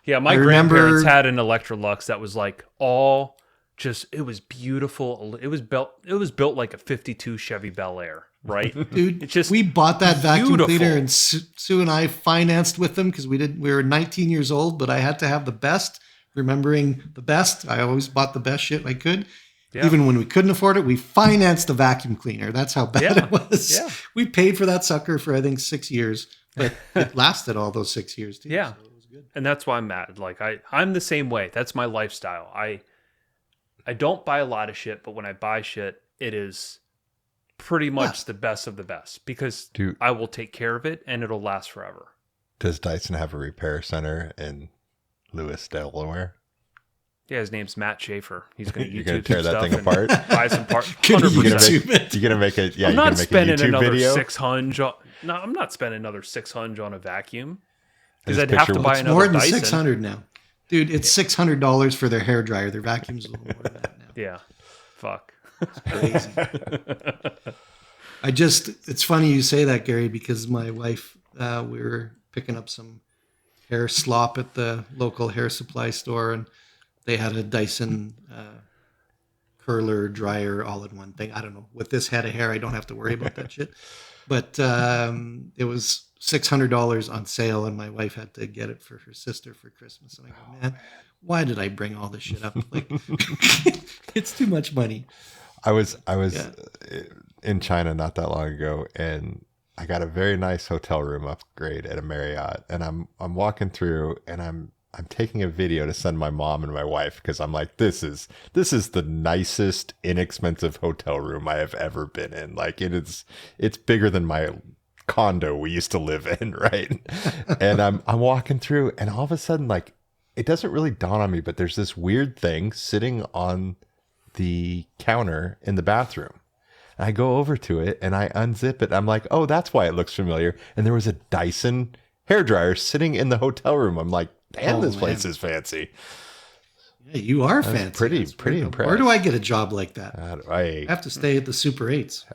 yeah. My I remember- grandparents had an Electrolux that was like all just it was beautiful. It was built like a 52 Chevy Bel Air, right? Dude, It's just we bought that vacuum beautiful. cleaner, and Sue and I financed with them because we were 19 years old, but I had to have the best. Remembering the best, I always bought the best shit I could. Yeah. Even when we couldn't afford it, we financed the vacuum cleaner. That's how bad Yeah. it was. Yeah. We paid for that sucker for I think 6 years, but it lasted all those 6 years too. Yeah. So it was good. And that's why I'm mad. Like I'm the same way. That's my lifestyle. I don't buy a lot of shit, but when I buy shit, it is pretty much the best of the best because Dude. I will take care of it and it'll last forever. Does Dyson have a repair center in Lewis, Delaware? Yeah, his name's Matt Schaeffer. He's going to You're gonna YouTube tear that stuff thing and apart? buy some parts. Gonna 100%. YouTube it. You're gonna make it. Yeah, I'm you're not gonna make a spending YouTube another video. 600. No, I'm not spending another 600 on a vacuum because Just I'd have picture to buy what's another More than Dyson. 600 now. Dude, it's $600 for their hair dryer. Their vacuum's a little more than that now. Yeah, fuck. Crazy. It's funny you say that, Gary, because my wife, we were picking up some hair slop at the local hair supply store, and they had a Dyson curler dryer all in one thing. I don't know. With this head of hair, I don't have to worry about that shit. But it was $600 on sale, and my wife had to get it for her sister for Christmas. And I go, man, why did I bring all this shit up? Like, it's too much money. I was in China not that long ago, and I got a very nice hotel room upgrade at a Marriott, and I'm walking through, and I'm taking a video to send my mom and my wife because I'm like, this is the nicest, inexpensive hotel room I have ever been in. Like it's bigger than my condo we used to live in, right? And I'm walking through, and all of a sudden, like, it doesn't really dawn on me, but there's this weird thing sitting on the counter in the bathroom. And I go over to it and I unzip it. I'm like, oh, that's why it looks familiar. And there was a Dyson hairdryer sitting in the hotel room. I'm like, damn, this place is fancy. Yeah, you are fancy. pretty That's weird. impressed. Where do I get a job like that? I I have to stay at the Super 8s.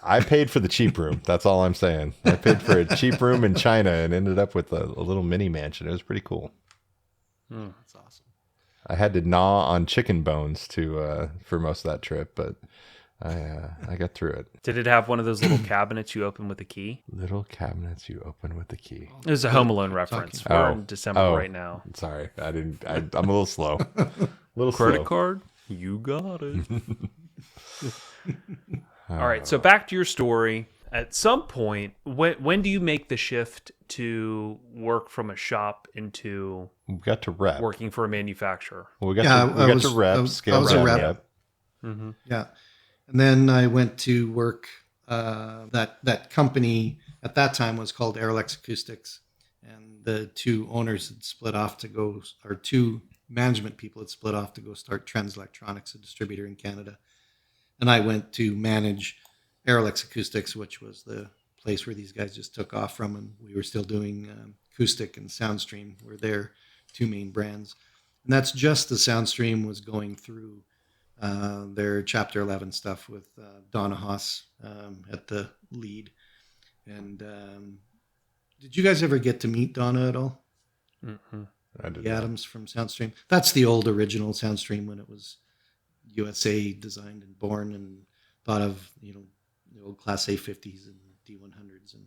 I paid for the cheap room. That's all I'm saying. I paid for a cheap room in China and ended up with a little mini mansion. It was pretty cool. That's awesome. I had to gnaw on chicken bones for most of that trip, but I got through it. Did it have one of those little cabinets you open with a key? Little cabinets you open with the key. It was a Home Alone reference. We're in December right now. Sorry, I'm a little slow. Credit slow. card? You got it. All right, so back to your story. At some point, when do you make the shift to work from a shop into We got to rep. working for a manufacturer? Well, we got to rep. I Scale was a rep. rep. Mm-hmm. Yeah. And then I went to work, that company at that time was called Aerolex Acoustics. And the two owners had split off to go, or two management people had split off to go start Trends Electronics, a distributor in Canada. And I went to manage Aerolex Acoustics, which was the place where these guys just took off from. And we were still doing Acoustic and Soundstream were their two main brands. And that's just the Soundstream was going through their Chapter 11 stuff with Donna Haas at the lead. And did you guys ever get to meet Donna at all? Mm-hmm. I did The not. Adams from Soundstream. That's the old original Soundstream when it was USA designed and born and thought of, the old Class A50s and D100s and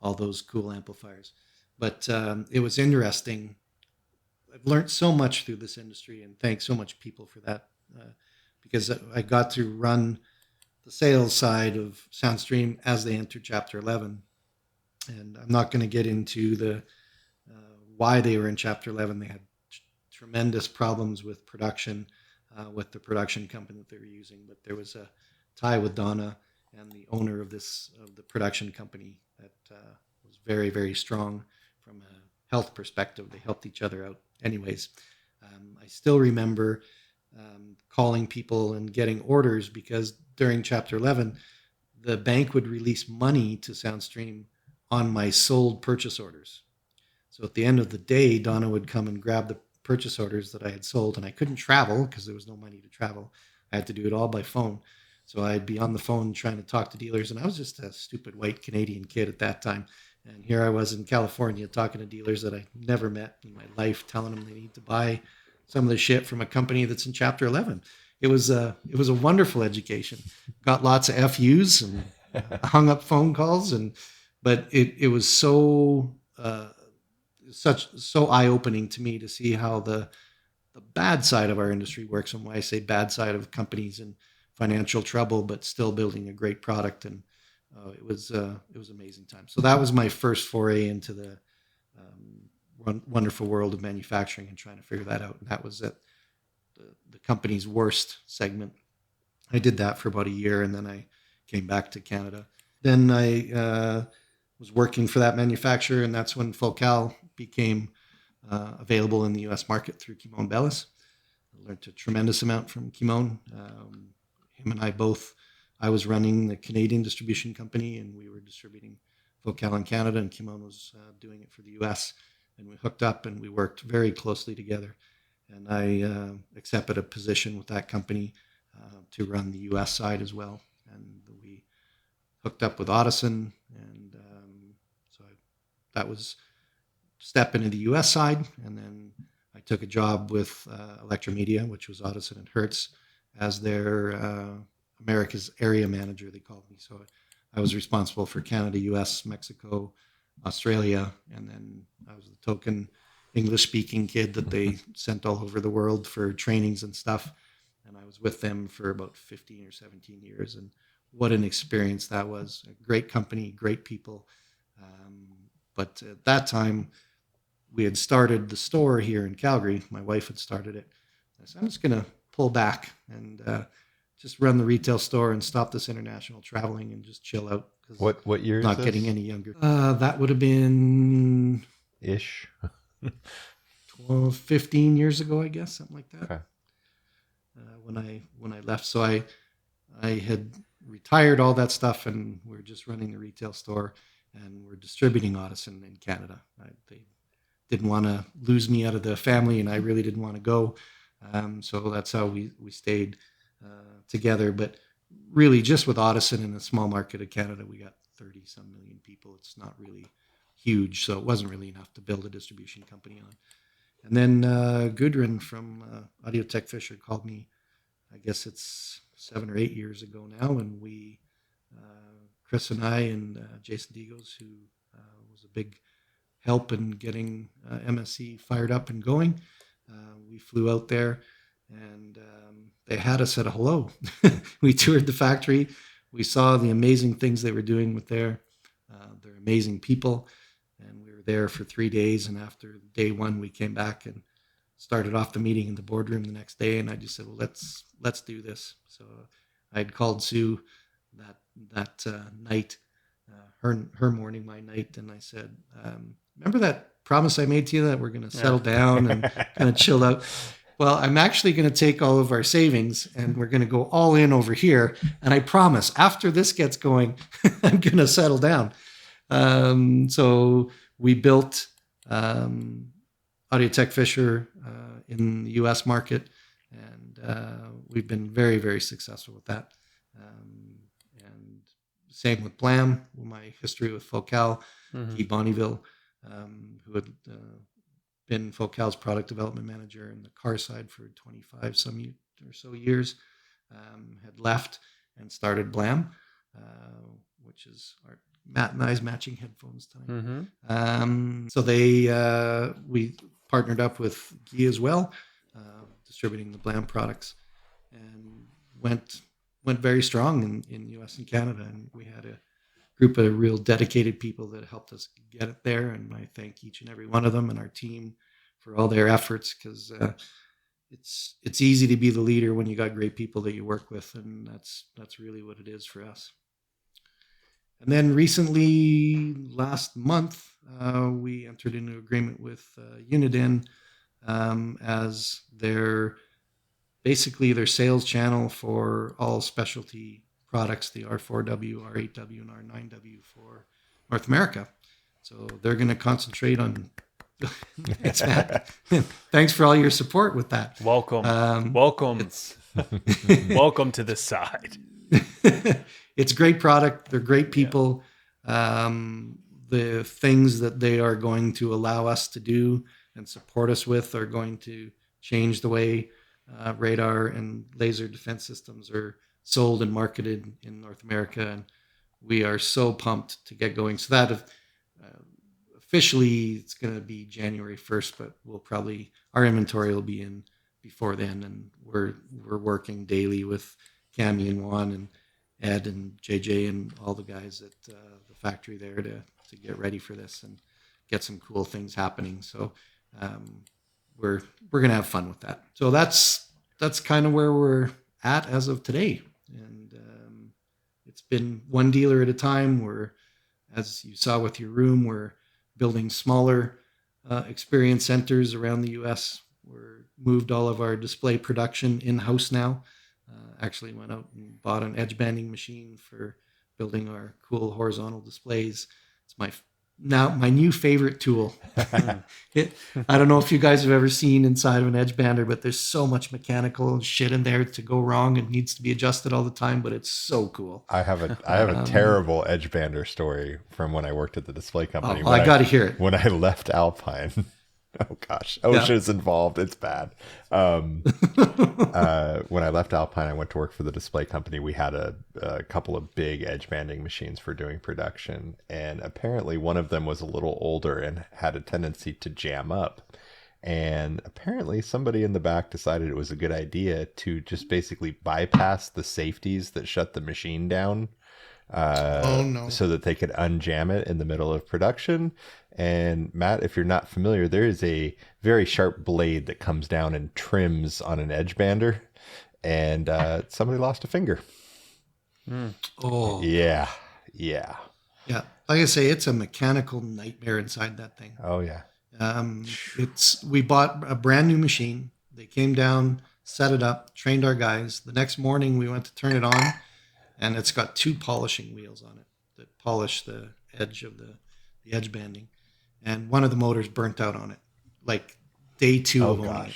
all those cool amplifiers. But it was interesting. I've learned so much through this industry, and thanks so much people for that, because I got to run the sales side of Soundstream as they entered Chapter 11. And I'm not going to get into the why they were in Chapter 11. They had tremendous problems with production, with the production company that they were using. But there was a tie with Donna and the owner of the production company that was very, very strong from a health perspective. They helped each other out. Anyways, I still remember calling people and getting orders because during Chapter 11, the bank would release money to Soundstream on my sold purchase orders. So at the end of the day, Donna would come and grab the purchase orders that I had sold, and I couldn't travel because there was no money to travel. I had to do it all by phone. So I'd be on the phone trying to talk to dealers, and I was just a stupid white Canadian kid at that time. And here I was in California talking to dealers that I never met in my life, telling them they need to buy some of the shit from a company that's in Chapter 11. It was a wonderful education. Got lots of FUs and hung up phone calls, but it was so eye opening to me to see how the bad side of our industry works, and why I say bad side of companies in financial trouble, but still building a great product. And it was amazing time. So that was my first foray into the wonderful world of manufacturing and trying to figure that out. And that was at the company's worst segment. I did that for about a year, and then I came back to Canada. Then I was working for that manufacturer, and that's when Focal became available in the U.S. market through Kimon Bellis. I learned a tremendous amount from Kimon. Him and I both, I was running the Canadian distribution company, and we were distributing Focal in Canada, and Kimon was doing it for the U.S. And we hooked up, and we worked very closely together. And I accepted a position with that company to run the U.S. side as well. And we hooked up with Audison, and that was step into the U.S. side. And then I took a job with Electromedia, which was Audison and Hertz, as their America's area manager, they called me. So I was responsible for Canada, U.S., Mexico, Australia, and then I was the token English-speaking kid that they sent all over the world for trainings and stuff. And I was with them for about 15 or 17 years. And what an experience that was. A great company, great people. But at that time, we had started the store here in Calgary. My wife had started it. I said, I'm just going to pull back and just run the retail store and stop this international traveling and just chill out. What year is not this? getting any younger. That would have been Ish. 12, 15 years ago, I guess, something like that. Okay. When I left. So I had retired all that stuff, and we're just running the retail store, and we're distributing Audison in Canada. They didn't want to lose me out of the family, and I really didn't want to go. So that's how we stayed together. But really, just with Audison in a small market of Canada, we got 30-some million people. It's not really huge, so it wasn't really enough to build a distribution company on. And then Gudrun from Audiotech Fisher called me, I guess it's 7 or 8 years ago now, and we, Chris and I and Jason Degos, who was a big help in getting MSC fired up and going, we flew out there, and they had us at a hello. We toured the factory. We saw the amazing things they were doing with their amazing people. And we were there for 3 days. And after day one, we came back and started off the meeting in the boardroom the next day. And I just said, well, let's do this. So I had called Sue that night, her morning, my night. And I said, remember that promise I made to you that we're going to settle down and kind of chill out? Well, I'm actually going to take all of our savings and we're going to go all in over here. And I promise after this gets going, I'm going to settle down. So we built Audiotech Fisher in the U.S. market, and we've been very, very successful with that. And same with Blam, my history with Focal, Guy Bonneville, who had been Focal's product development manager in the car side for 25 some or so years, had left and started Blam, which is our Matt and I's matching headphones tonight. So we partnered up with Guy as well, distributing the Blam products, and went very strong in US and Canada. And we had a group of real dedicated people that helped us get it there. And I thank each and every one of them and our team for all their efforts, because it's easy to be the leader when you got great people that you work with, and that's really what it is for us. And then recently, last month, we entered into an agreement with Uniden as basically their sales channel for all specialty products, the R4W, R8W, and R9W for North America. So they're going to concentrate on... Thanks, Matt. Thanks for all your support with that. Welcome. Welcome to this side. It's a great product. They're great people. The things that they are going to allow us to do and support us with are going to change the way radar and laser defense systems are sold and marketed in North America. And we are so pumped to get going. So that officially it's going to be January 1st, but our inventory will be in before then. And we're working daily with Cammy and Juan and Ed and JJ and all the guys at the factory there to get ready for this and get some cool things happening. So we're going to have fun with that. So that's kind of where we're at as of today. And it's been one dealer at a time. We're, as you saw with your room, we're building smaller experience centers around the U.S. We're moved all of our display production in-house now. Actually went out and bought an edge banding machine for building our cool horizontal displays. It's my new favorite tool. I don't know if you guys have ever seen inside of an edge bander, but there's so much mechanical shit in there to go wrong and needs to be adjusted all the time, but it's so cool. I have a terrible edge bander story from when I worked at the display company. I got to hear it. When I left Alpine. Oh gosh, OSHA's involved. It's bad. When I left Alpine, I went to work for the display company. We had a couple of big edge banding machines for doing production, and apparently one of them was a little older and had a tendency to jam up. And apparently somebody in the back decided it was a good idea to just basically bypass the safeties that shut the machine down. So that they could unjam it in the middle of production. And Matt, if you're not familiar, there is a very sharp blade that comes down and trims on an edge bander, and somebody lost a finger. Oh yeah. Like I say, it's a mechanical nightmare inside that thing. Oh yeah. We bought a brand new machine. They came down, set it up, trained our guys. The next morning we went to turn it on, and it's got 2 polishing wheels on it that polish the edge of the edge banding. And one of the motors burnt out on it, like day 2 of owning it.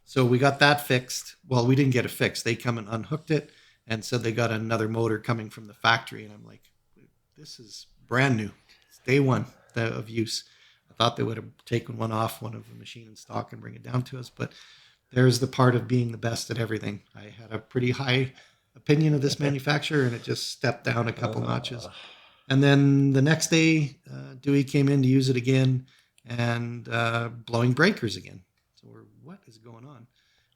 So we got that fixed. Well, we didn't get it fixed. They come and unhooked it and said they got another motor coming from the factory. And I'm like, this is brand new. It's day 1 of use. I thought they would have taken one off one of the machine in stock and bring it down to us. But there's the part of being the best at everything. I had a pretty high opinion of this manufacturer, and it just stepped down a couple notches. And then the next day, Dewey came in to use it again and blowing breakers again. So what is going on?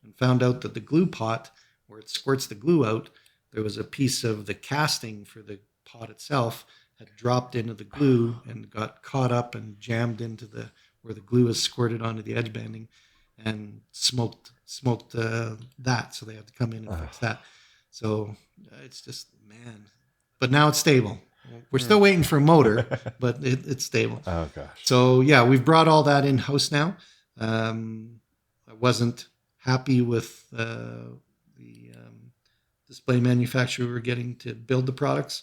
And found out that the glue pot, where it squirts the glue out, there was a piece of the casting for the pot itself had dropped into the glue and got caught up and jammed into where the glue is squirted onto the edge banding and smoked that. So they had to come in and fix that. So it's just, man. But now it's stable. We're still waiting for a motor, but it's stable. Oh, gosh. So, yeah, we've brought all that in-house now. I wasn't happy with the display manufacturer we were getting to build the products.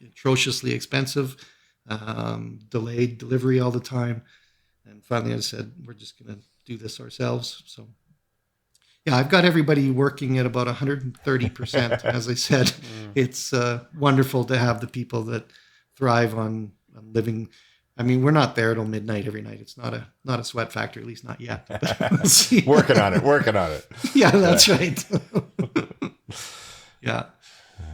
Atrociously expensive, delayed delivery all the time. And finally I said, we're just going to do this ourselves. So, yeah, I've got everybody working at about 130%. As I said, it's wonderful to have the people that thrive on living. I mean, we're not there till midnight every night. It's not a sweat factory, at least not yet. Working on it. Yeah, that's right. Yeah.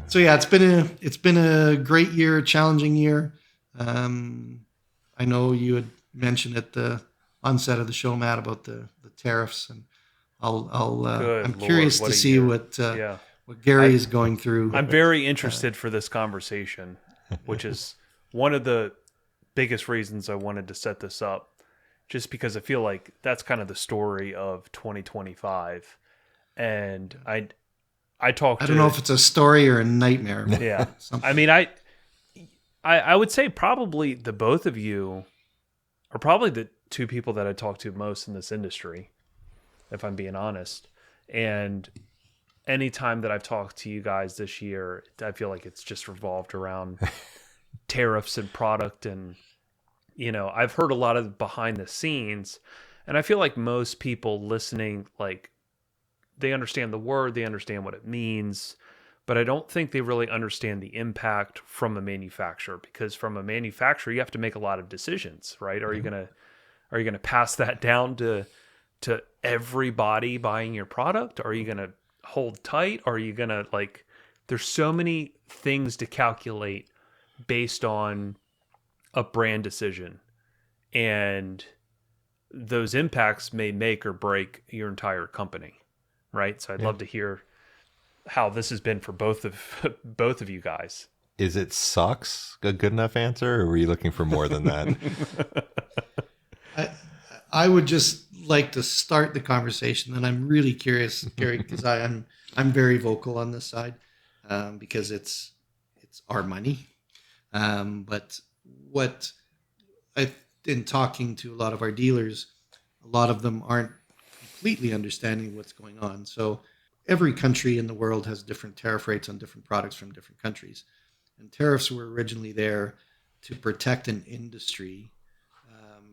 So yeah, it's been a great year, challenging year. I know you had mentioned at the onset of the show, Matt, about the tariffs, and I'm curious to see what Gary is going through. I'm very interested for this conversation, which is one of the biggest reasons I wanted to set this up, just because I feel like that's kind of the story of 2025. And I don't know if it's a story or a nightmare. Yeah. I mean, I would say probably the both of you are probably the 2 people that I talk to most in this industry, if I'm being honest. And anytime that I've talked to you guys this year, I feel like it's just revolved around tariffs and product. And, I've heard a lot of behind the scenes, and I feel like most people listening, like, they understand the word, they understand what it means, but I don't think they really understand the impact from a manufacturer, because from a manufacturer, you have to make a lot of decisions, right? Are you going to pass that down to everybody buying your product? Are you going to hold tight? Are you going to like, there's so many things to calculate based on a brand decision. And those impacts may make or break your entire company. Right. So I'd love to hear how this has been for both of you guys. Is it sucks a good enough answer, or were you looking for more than that? I would just like to start the conversation, and I'm really curious, Gary, because I'm very vocal on this side, because it's our money. But what I've been talking to a lot of our dealers, a lot of them aren't completely understanding what's going on. So every country in the world has different tariff rates on different products from different countries. And tariffs were originally there to protect an industry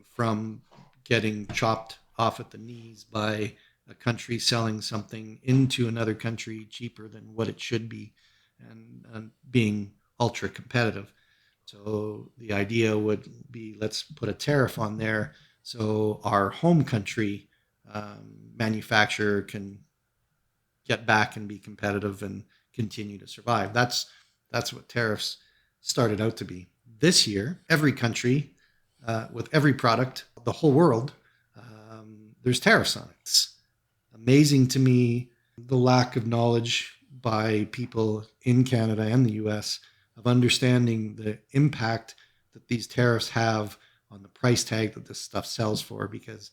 from getting chopped off at the knees by a country selling something into another country cheaper than what it should be, and being ultra competitive. So the idea would be, let's put a tariff on there so our home country manufacturer can get back and be competitive and continue to survive. That's what tariffs started out to be. This year, every country, with every product, the whole world, there's tariffs on it. It's amazing to me the lack of knowledge by people in Canada and the US of understanding the impact that these tariffs have on the price tag that this stuff sells for. Because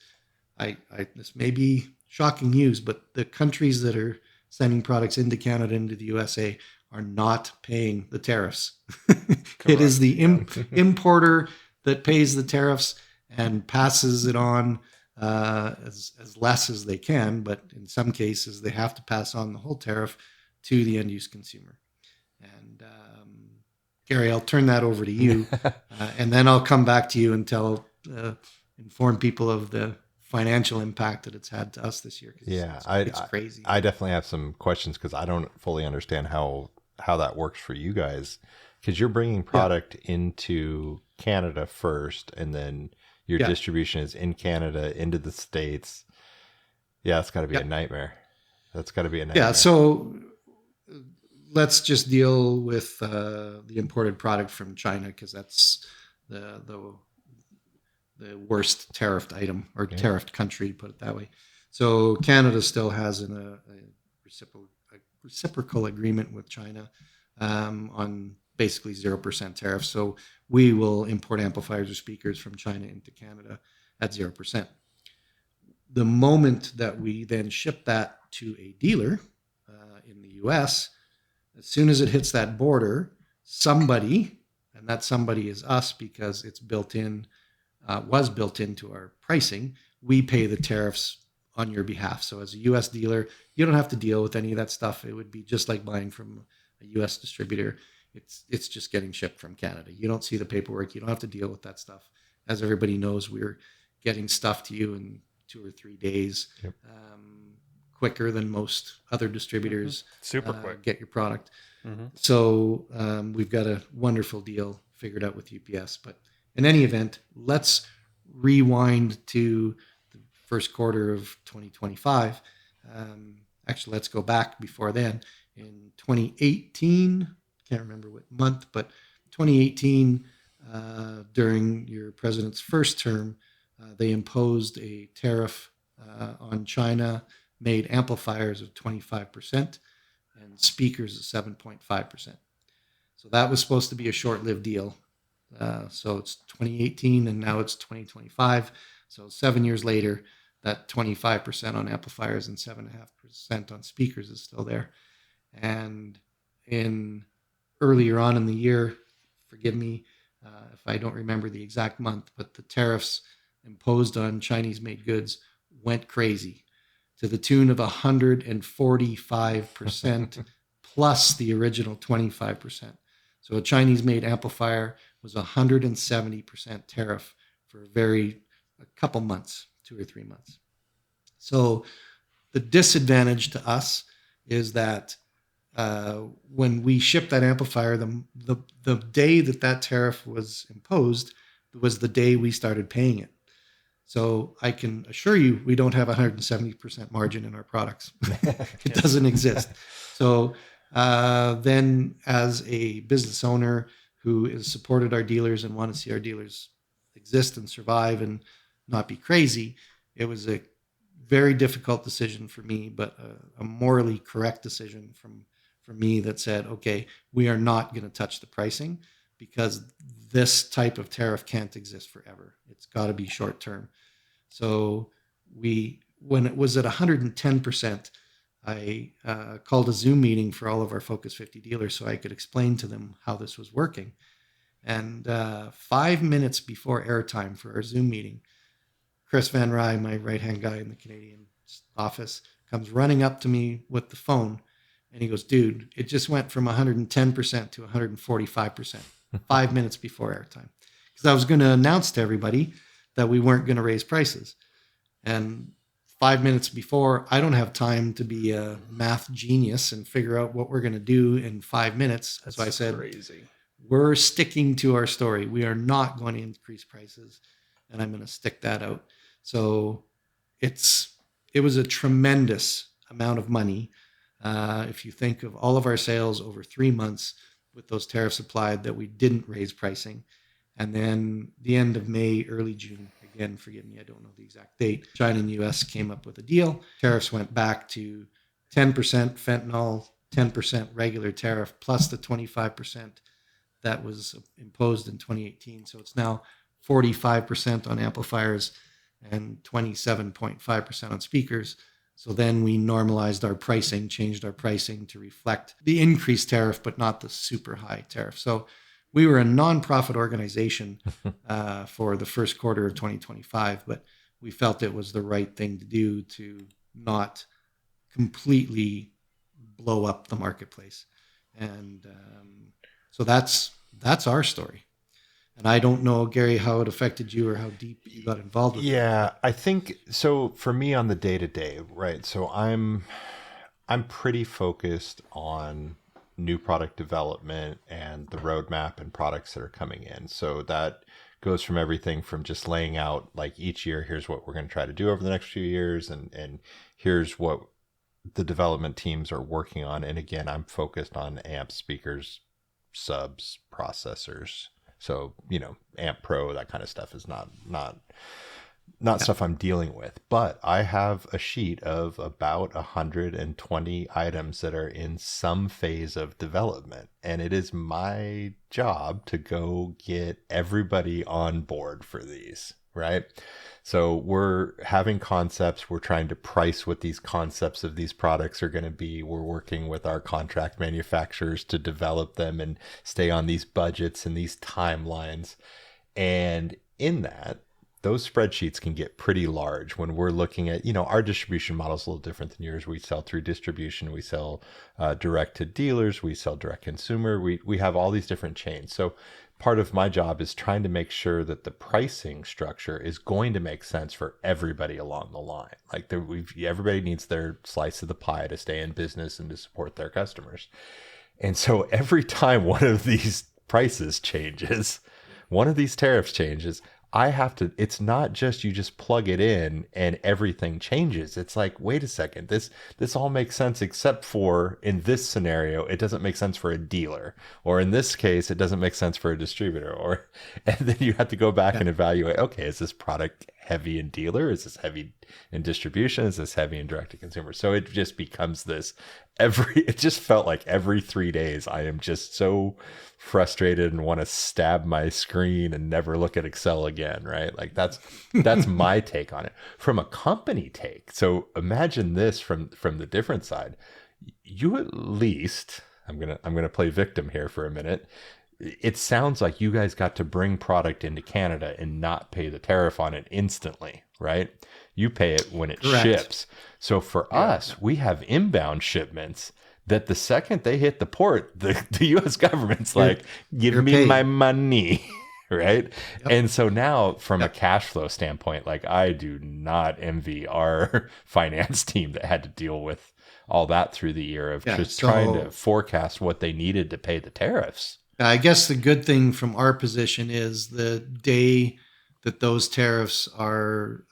this may be shocking news, but the countries that are sending products into Canada, into the USA, are not paying the tariffs. It is the importer that pays the tariffs and passes it on as less as they can. But in some cases, they have to pass on the whole tariff to the end use consumer. And Gary, I'll turn that over to you, and then I'll come back to you and inform people of the financial impact that it's had to us this year. Yeah, it's crazy. I definitely have some questions because I don't fully understand how that works for you guys, because you're bringing product into Canada first, and then your distribution is in Canada into the States. Yeah, that's got to be a nightmare. That's got to be a nightmare. Yeah, so let's just deal with the imported product from China, because that's the worst tariffed item, or tariffed country, put it that way. So Canada still has a reciprocal agreement with China on basically 0% tariff. So we will import amplifiers or speakers from China into Canada at 0%. The moment that we then ship that to a dealer in the US, as soon as it hits that border, somebody, and that somebody is us, because it's was built into our pricing, we pay the tariffs on your behalf. So as a US dealer, you don't have to deal with any of that stuff. It would be just like buying from a US distributor. It's just getting shipped from Canada. You don't see the paperwork. You don't have to deal with that stuff. As everybody knows, we're getting stuff to you in 2 or 3 days, quicker than most other distributors. Super quick. Get your product. So we've got a wonderful deal figured out with UPS. But in any event, let's rewind to the first quarter of 2025. Actually, let's go back before then. In 2018, can't remember what month, but 2018, during your president's first term, they imposed a tariff on China-made amplifiers of 25% and speakers of 7.5%. So that was supposed to be a short-lived deal. So it's 2018 and now it's 2025. So 7 years later, that 25% on amplifiers and 7.5% on speakers is still there. And earlier on in the year, forgive me if I don't remember the exact month, but the tariffs imposed on Chinese-made goods went crazy to the tune of 145% plus the original 25%. So a Chinese-made amplifier was 170% tariff for a couple months, 2 or 3 months. So the disadvantage to us is that when we shipped that amplifier, the day that tariff was imposed was the day we started paying it. So I can assure you, we don't have 170% margin in our products. It doesn't exist. So then as a business owner who has supported our dealers and want to see our dealers exist and survive and not be crazy, it was a very difficult decision for me, but a morally correct decision from me that said, okay, we are not going to touch the pricing because this type of tariff can't exist forever. It's got to be short term. So when it was at 110%, I called a Zoom meeting for all of our Focus 50 dealers so I could explain to them how this was working. And 5 minutes before airtime for our Zoom meeting, Chris Van Rye, my right-hand guy in the Canadian office, comes running up to me with the phone, and he goes, dude, it just went from 110% to 145%, 5 minutes before airtime. Because I was going to announce to everybody that we weren't going to raise prices. And 5 minutes before, I don't have time to be a math genius and figure out what we're going to do in 5 minutes. So I said, crazy. We're sticking to our story. We are not going to increase prices, and I'm going to stick that out. So it was a tremendous amount of money. If you think of all of our sales over 3 months with those tariffs applied that we didn't raise pricing. And then the end of May, early June, again, forgive me, I don't know the exact date, China and US came up with a deal. Tariffs went back to 10% fentanyl, 10% regular tariff, plus the 25% that was imposed in 2018. So it's now 45% on amplifiers and 27.5% on speakers. So then we normalized our pricing, changed our pricing to reflect the increased tariff, but not the super high tariff. So we were a nonprofit organization for the first quarter of 2025, but we felt it was the right thing to do to not completely blow up the marketplace. And so that's our story. And I don't know, Gary, how it affected you or how deep you got involved with it. Yeah, I think so. For me, on the day to day, right? So I'm pretty focused on new product development and the roadmap and products that are coming in. So that goes from everything from just laying out like each year, here's what we're going to try to do over the next few years, and here's what the development teams are working on. And again, I'm focused on amps, speakers, subs, processors. So, Amp Pro, that kind of stuff is not stuff I'm dealing with. But I have a sheet of about 120 items that are in some phase of development. And it is my job to go get everybody on board for these, right? So we're having concepts. We're trying to price what these concepts of these products are going to be. We're working with our contract manufacturers to develop them and stay on these budgets and these timelines. And in that, those spreadsheets can get pretty large when we're looking at, our distribution model is a little different than yours. We sell through distribution. We sell direct to dealers. We sell direct consumer. We have all these different chains. So part of my job is trying to make sure that the pricing structure is going to make sense for everybody along the line. Like everybody needs their slice of the pie to stay in business and to support their customers. And so every time one of these prices changes, one of these tariffs changes, I have to, it's not just you just plug it in and everything changes. It's like, wait a second, this all makes sense except for in this scenario, it doesn't make sense for a dealer, or in this case, it doesn't make sense for a distributor, and then you have to go back and evaluate, okay, is this product heavy in dealer? Is this heavy in distribution? Is this heavy in direct to consumer? So it just becomes this it just felt like every 3 days I am just so frustrated and want to stab my screen and never look at Excel again, right? Like that's my take on it. From a company take, so imagine this from the different side. You at least, I'm gonna play victim here for a minute. It sounds like you guys got to bring product into Canada and not pay the tariff on it instantly, right? You pay it when it ships. So for us, we have inbound shipments that the second they hit the port, the U.S. government's like, give me my money, right? Yep. And so now from a cash flow standpoint, like I do not envy our finance team that had to deal with all that through the year of just trying to forecast what they needed to pay the tariffs. I guess the good thing from our position is the day that those tariffs are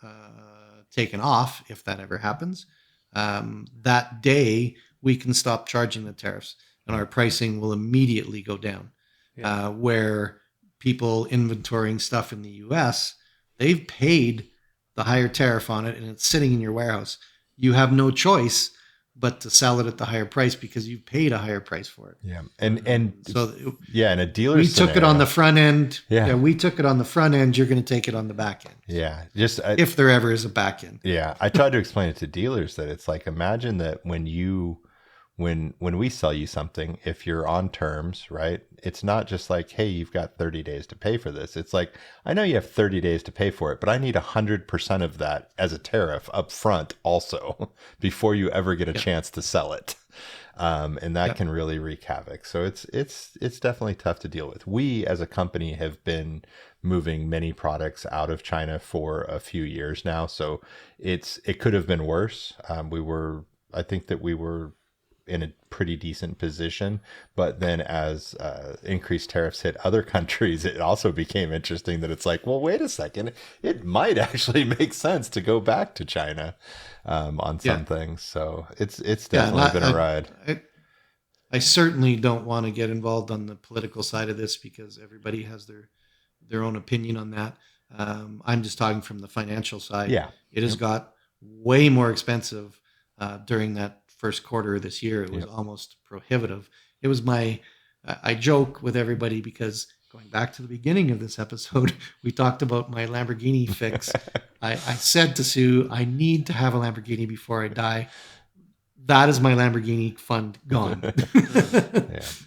taken off, if that ever happens, that day we can stop charging the tariffs and our pricing will immediately go down. Yeah. Where people inventorying stuff in the US, they've paid the higher tariff on it and it's sitting in your warehouse. You have no choice but to sell it at the higher price because you've paid a higher price for it. Yeah. And So yeah, in a dealer we took it on the front end. Yeah. We took it on the front end. You're going to take it on the back end. Yeah. Just If there ever is a back end. yeah, I tried to explain it to dealers that it's like, imagine that when we sell you something, if you're on terms, right? It's not just like, hey, you've got 30 days to pay for this. It's like, I know you have 30 days to pay for it, but I need 100% of that as a tariff up front also before you ever get a chance to sell it. And that can really wreak havoc. So it's definitely tough to deal with. We as a company have been moving many products out of China for a few years now. So it could have been worse. I think that we were in a pretty decent position, but then as increased tariffs hit other countries, it also became interesting that it's like, well, wait a second, it might actually make sense to go back to China on some things. So it's definitely been a ride. I certainly don't want to get involved on the political side of this because everybody has their own opinion on that. I'm just talking from the financial side. Yeah, it has got way more expensive during that first quarter of this year. It was almost prohibitive. It was I joke with everybody because going back to the beginning of this episode, we talked about my Lamborghini fix. I said to Sue, I need to have a Lamborghini before I die. That is my Lamborghini fund gone.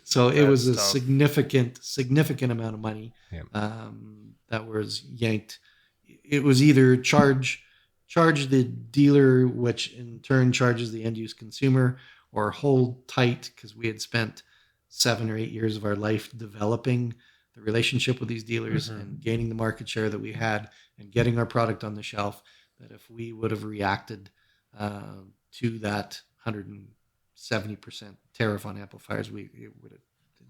So it was a significant amount of money that was yanked. It was either charge the dealer, which in turn charges the end use consumer, or hold tight because we had spent 7 or 8 years of our life developing the relationship with these dealers and gaining the market share that we had and getting our product on the shelf. That if we would have reacted to that 170% tariff on amplifiers, it would have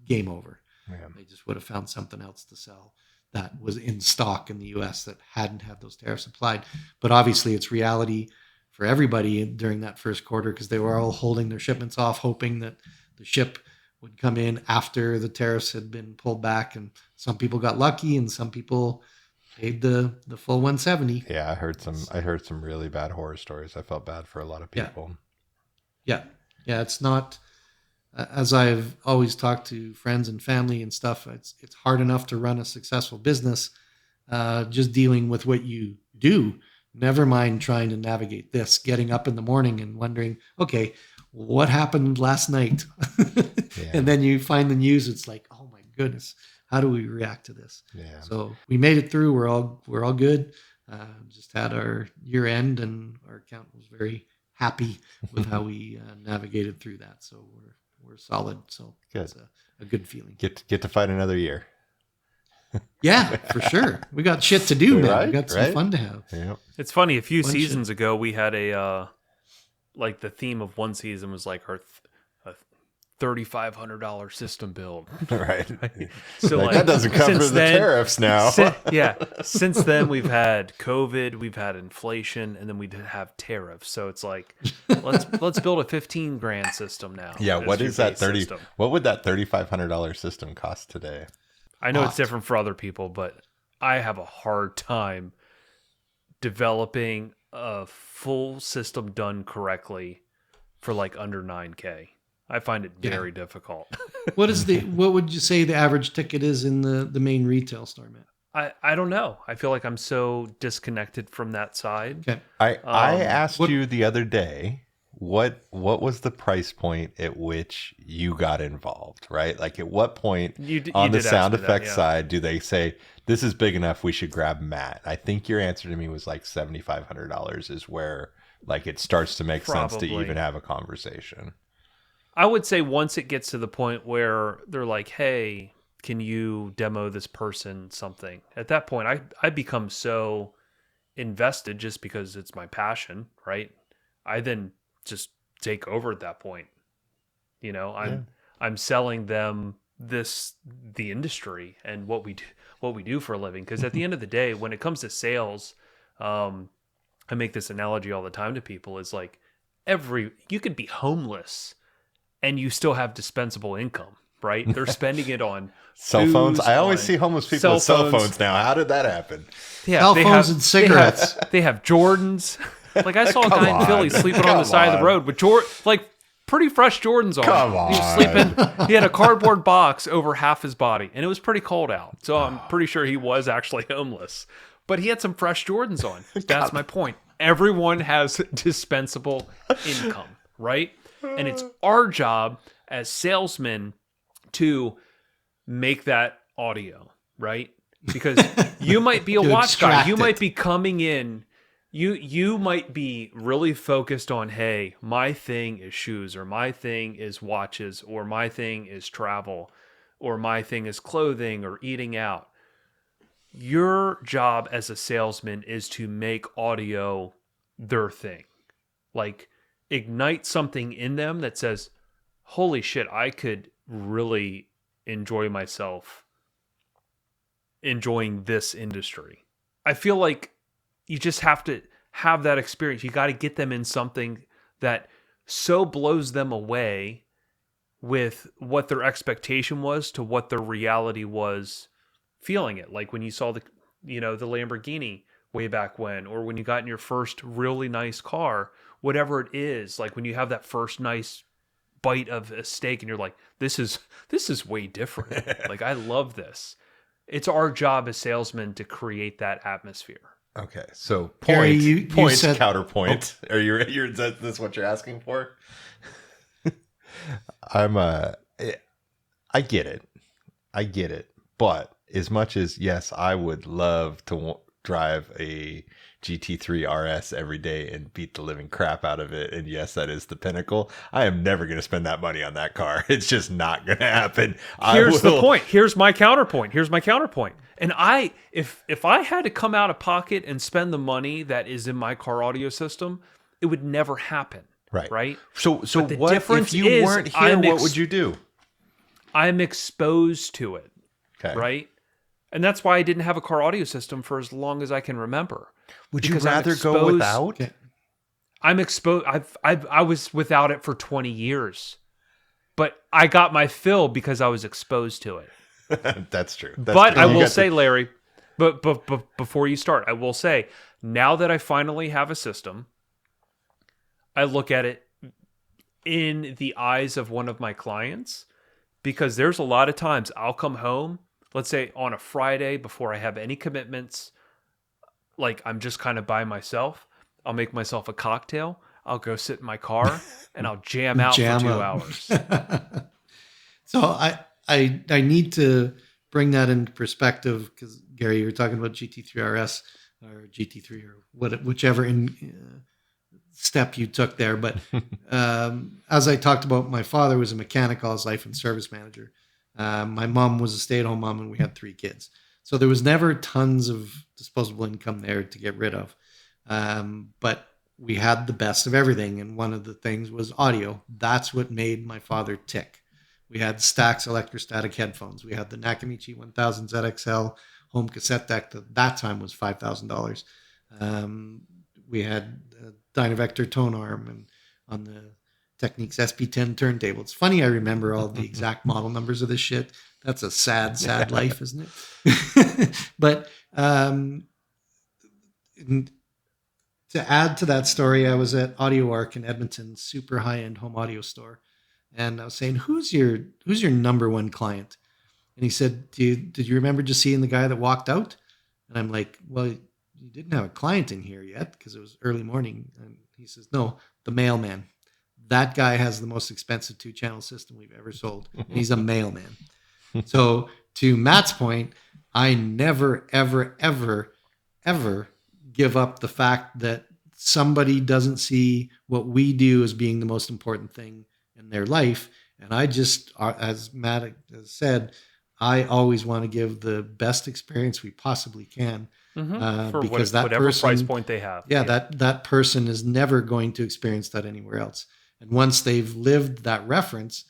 game over. Yeah. They just would have found something else to sell that was in stock in the US that hadn't had those tariffs applied. But obviously it's reality for everybody during that first quarter because they were all holding their shipments off, hoping that the ship would come in after the tariffs had been pulled back. And some people got lucky and some people paid the full 170. Yeah, I heard some really bad horror stories. I felt bad for a lot of people. Yeah, it's not, as I've always talked to friends and family and stuff, it's hard enough to run a successful business just dealing with what you do. Never mind trying to navigate this, getting up in the morning and wondering, okay, what happened last night? And then you find the news. It's like, oh my goodness, how do we react to this? Yeah. So we made it through. We're all good. Just had our year end and our accountant was very happy with how we navigated through that. So we're solid. So good. It's a good feeling. Get to fight another year. Yeah, for sure. We got shit to do, man. We got some fun to have. Yeah. It's funny. A few seasons ago, we had a like the theme of one season was like our $3,500 system build. Right. So like, that doesn't cover the tariffs now. Since then we've had COVID, we've had inflation, and then we did have tariffs. So it's like let's build a $15,000 system now. Yeah. What is that system. What would that $3,500 system cost today? I know it's different for other people, but I have a hard time developing a full system done correctly for like under $9,000. I find it very difficult. What would you say the average ticket is in the main retail store, man? I don't know. I feel like I'm so disconnected from that side. Okay. I asked you the other day, what was the price point at which you got involved, right? Like at what point on the sound effects side do they say, this is big enough, we should grab Matt? I think your answer to me was like $7,500 is where like it starts to make sense to even have a conversation. I would say once it gets to the point where they're like, hey, can you demo this person something? At that point, I become so invested just because it's my passion, right? I then just take over at that point. You know, I'm selling them the industry and what we do for a living. Because at the end of the day, when it comes to sales, I make this analogy all the time to people, is like you could be homeless and you still have dispensable income, right? They're spending it on Cell phones. booze, I always on see homeless people with cell phones now. How did that happen? Yeah, Cell phones and cigarettes. They have Jordans. Like I saw a guy in Philly sleeping on the side of the road with pretty fresh Jordans on. Come He was on. sleeping. He had a cardboard box over half his body, and it was pretty cold out. So I'm pretty sure he was actually homeless. But he had some fresh Jordans on. That's my point. Everyone has dispensable income, right? And it's our job as salesmen to make that audio, right? Because you might be a To watch guy. extract You it. might be coming in. You might be really focused on, hey, my thing is shoes, or my thing is watches, or my thing is travel, or my thing is clothing or eating out. Your job as a salesman is to make audio their thing. Like, ignite something in them that says, holy shit, I could really enjoy myself enjoying this industry. I feel like you just have to have that experience. You got to get them in something that so blows them away with what their expectation was to what their reality was feeling it. Like when you saw the Lamborghini way back when, or when you got in your first really nice car, whatever it is, like when you have that first nice bite of a steak and you're like, this is way different. Like, I love this. It's our job as salesmen to create that atmosphere. Okay, so Gary, point, you points, said- counterpoint. Are you? Is this what you're asking for? I get it. But as much as, yes, I would love to drive a GT3 RS every day and beat the living crap out of it, and yes, that is the pinnacle, I am never going to spend that money on that car. It's just not going to happen. Here's the point. Here's my counterpoint. And if I had to come out of pocket and spend the money that is in my car audio system, it would never happen. Right. Right. So But the what difference if you is weren't here? I'm What would you do? I'm exposed to it. Okay. Right. And that's why I didn't have a car audio system for as long as I can remember. Would you Because I'm rather go exposed- without? Okay. I'm exposed. I was without it for 20 years, but I got my fill because I was exposed to it. That's true. But I You will got say, Larry, but before you start, I will say, now that I finally have a system, I look at it in the eyes of one of my clients, because there's a lot of times I'll come home, let's say on a Friday before I have any commitments, like I'm just kind of by myself. I'll make myself a cocktail. I'll go sit in my car and I'll jam out for 2 up. hours. So I need to bring that into perspective, because Gary, you were talking about GT3 RS or GT3 or whichever step you took there. But as I talked about, my father was a mechanic all his life and service manager. My mom was a stay-at-home mom, and we had 3 kids. So there was never tons of disposable income there to get rid of. But we had the best of everything. And one of the things was audio. That's what made my father tick. We had Stax electrostatic headphones. We had the Nakamichi 1000 ZXL home cassette deck that time was $5,000. We had Dynavector tone arm and on the Technics SP10 turntable. It's funny, I remember all the exact model numbers of this shit. That's a sad life, isn't it? But to add to that story, I was at Audio Arc in Edmonton, super high-end home audio store. And I was saying, who's your number one client? And he said, did you remember just seeing the guy that walked out? And I'm like, well, you didn't have a client in here yet because it was early morning. And he says, no, the mailman. That guy has the most expensive 2-channel system we've ever sold. And he's a mailman. So to Matt's point, I never, ever, ever, ever give up the fact that somebody doesn't see what we do as being the most important thing in their life. And I just, as Matt has said, I always want to give the best experience we possibly can. For Because that whatever person, price point they have. yeah, that person is never going to experience that anywhere else. And once they've lived that reference,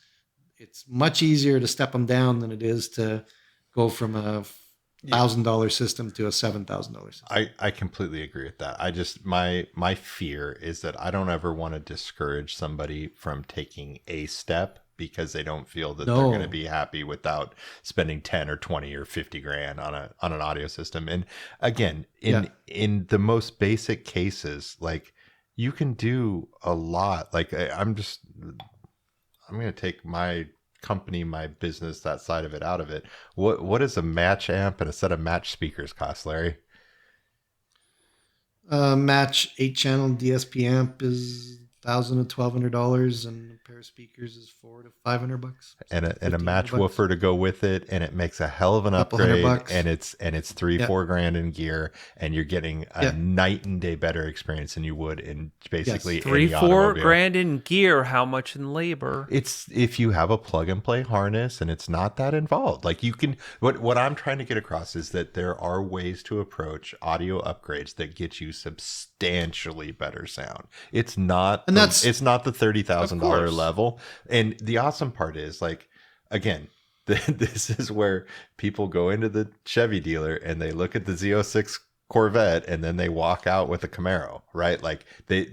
it's much easier to step them down than it is to go from a $1,000 system to a $7,000 system. I completely agree with that. I just my fear is that I don't ever want to discourage somebody from taking a step because they don't feel that they're going to be happy without spending 10 or 20 or 50 grand on an audio system. And again, in the most basic cases, like you can do a lot. Like I'm going to take my company, my business, that side of it out of it. What does a match amp and a set of match speakers cost, Larry? Match 8-channel DSP amp is $1,000 to $1,200, and a pair of speakers is $400 to $500. And a match woofer to go with it, and it makes a hell of an upgrade. And it's $3-4 grand in gear, and you're getting a night and day better experience than you would in basically any automobile. $3-4 grand in gear. How much in labor? It's if you have a plug and play harness, and it's not that involved. Like you can. What I'm trying to get across is that there are ways to approach audio upgrades that get you substantially better sound. It's not. It's not the $30,000 level. And the awesome part is, like, again, this is where people go into the Chevy dealer and they look at the Z06 Corvette and then they walk out with a Camaro, right? Like they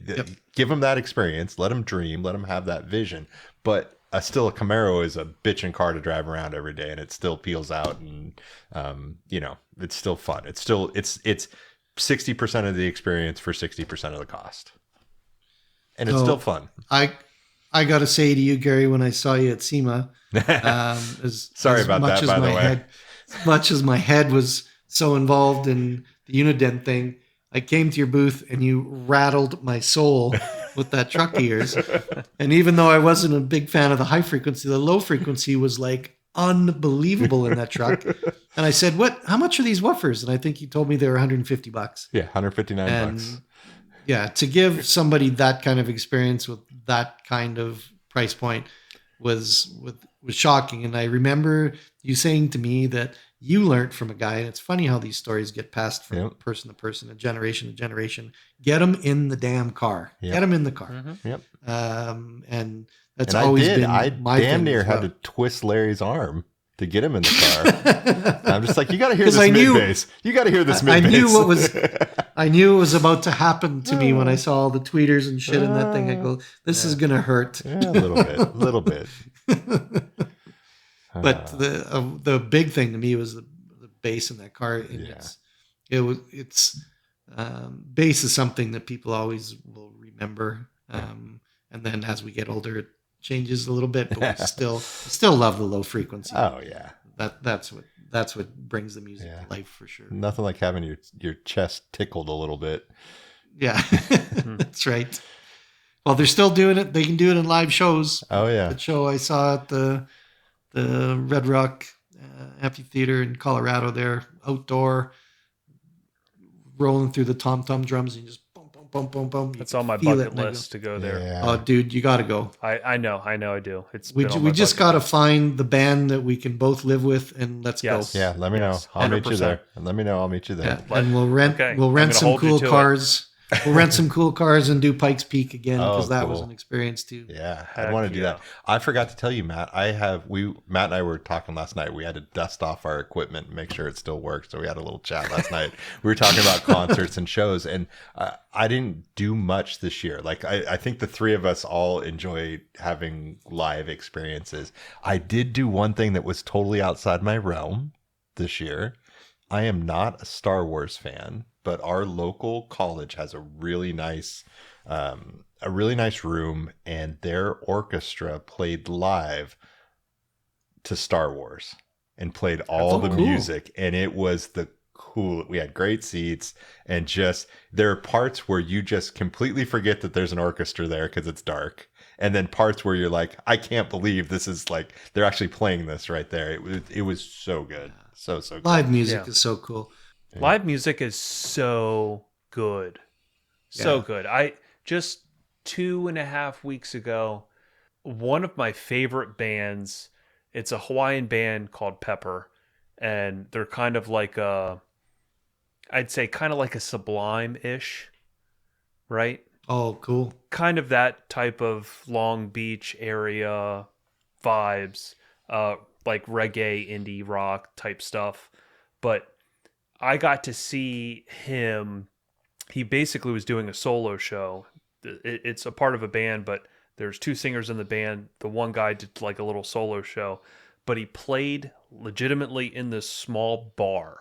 give them that experience, let them dream, let them have that vision. But still, a Camaro is a bitchin' car to drive around every day, and it still peels out, and it's still fun. It's 60% of the experience for 60% of the cost. And it's still fun. I got to say to you, Gary, when I saw you at SEMA, sorry about that, by the way. As much as my head was so involved in the Unident thing, I came to your booth and you rattled my soul with that truck ears. And even though I wasn't a big fan of the high frequency, the low frequency was like unbelievable in that truck. And I said, how much are these woofers? And I think you told me they were $150. Yeah, $159. Yeah, to give somebody that kind of experience with that kind of price point was shocking. And I remember you saying to me that you learned from a guy, and it's funny how these stories get passed from person to person, a generation to generation. Get them in the damn car. Get them in the car. Mm-hmm. Yep. And that's always been my thing. I damn near had to twist Larry's arm to get him in the car. I'm just like, you got to hear this mid-bass. You got to hear this mid-bass. I knew it was about to happen to me when I saw all the tweeters and shit in that thing. I go, this is going to hurt. Yeah, a little bit. But the big thing to me was the bass in that car. And it's bass is something that people always will remember. And then as we get older, it changes a little bit, but we still love the low frequency. Oh yeah. That's what brings the music to life for sure. Nothing like having your chest tickled a little bit. Yeah. That's right. Well, they're still doing it. They can do it in live shows. Oh yeah. The show I saw at the Red Rock Amphitheater in Colorado there, outdoor, rolling through the tom-tom drums and just boom, boom, boom. That's on my bucket list to go there. Yeah. Oh, dude, you got to go. I know I do. We just got to find the band that we can both live with, and let's go. Yeah, let me know. I'll meet you there. And let me know. I'll meet you there. Yeah. And we'll rent some cool cars. We'll rent some cool cars and do Pikes Peak again because that was an experience too. Yeah, I want to do that. I forgot to tell you, Matt. Matt and I were talking last night. We had to dust off our equipment and make sure it still worked. So we had a little chat last night. We were talking about concerts and shows, and I didn't do much this year. Like I think the three of us all enjoy having live experiences. I did do one thing that was totally outside my realm this year. I am not a Star Wars fan, but our local college has a really nice room, and their orchestra played live to Star Wars and played all the music, and it was the cool. We had great seats, and just there are parts where you just completely forget that there's an orchestra there because it's dark. And then parts where you're like, I can't believe this is like, they're actually playing this right there. It was so good. So good. Live music is so cool. Live music is so good. So good. I just 2.5 weeks ago, one of my favorite bands, it's a Hawaiian band called Pepper. And they're kind of like I'd say kind of like a Sublime-ish, right? Oh, cool. Kind of that type of Long Beach area vibes, like reggae, indie rock type stuff. But I got to see him. He basically was doing a solo show. It's a part of a band, but there's two singers in the band. The one guy did like a little solo show, but he played legitimately in this small bar.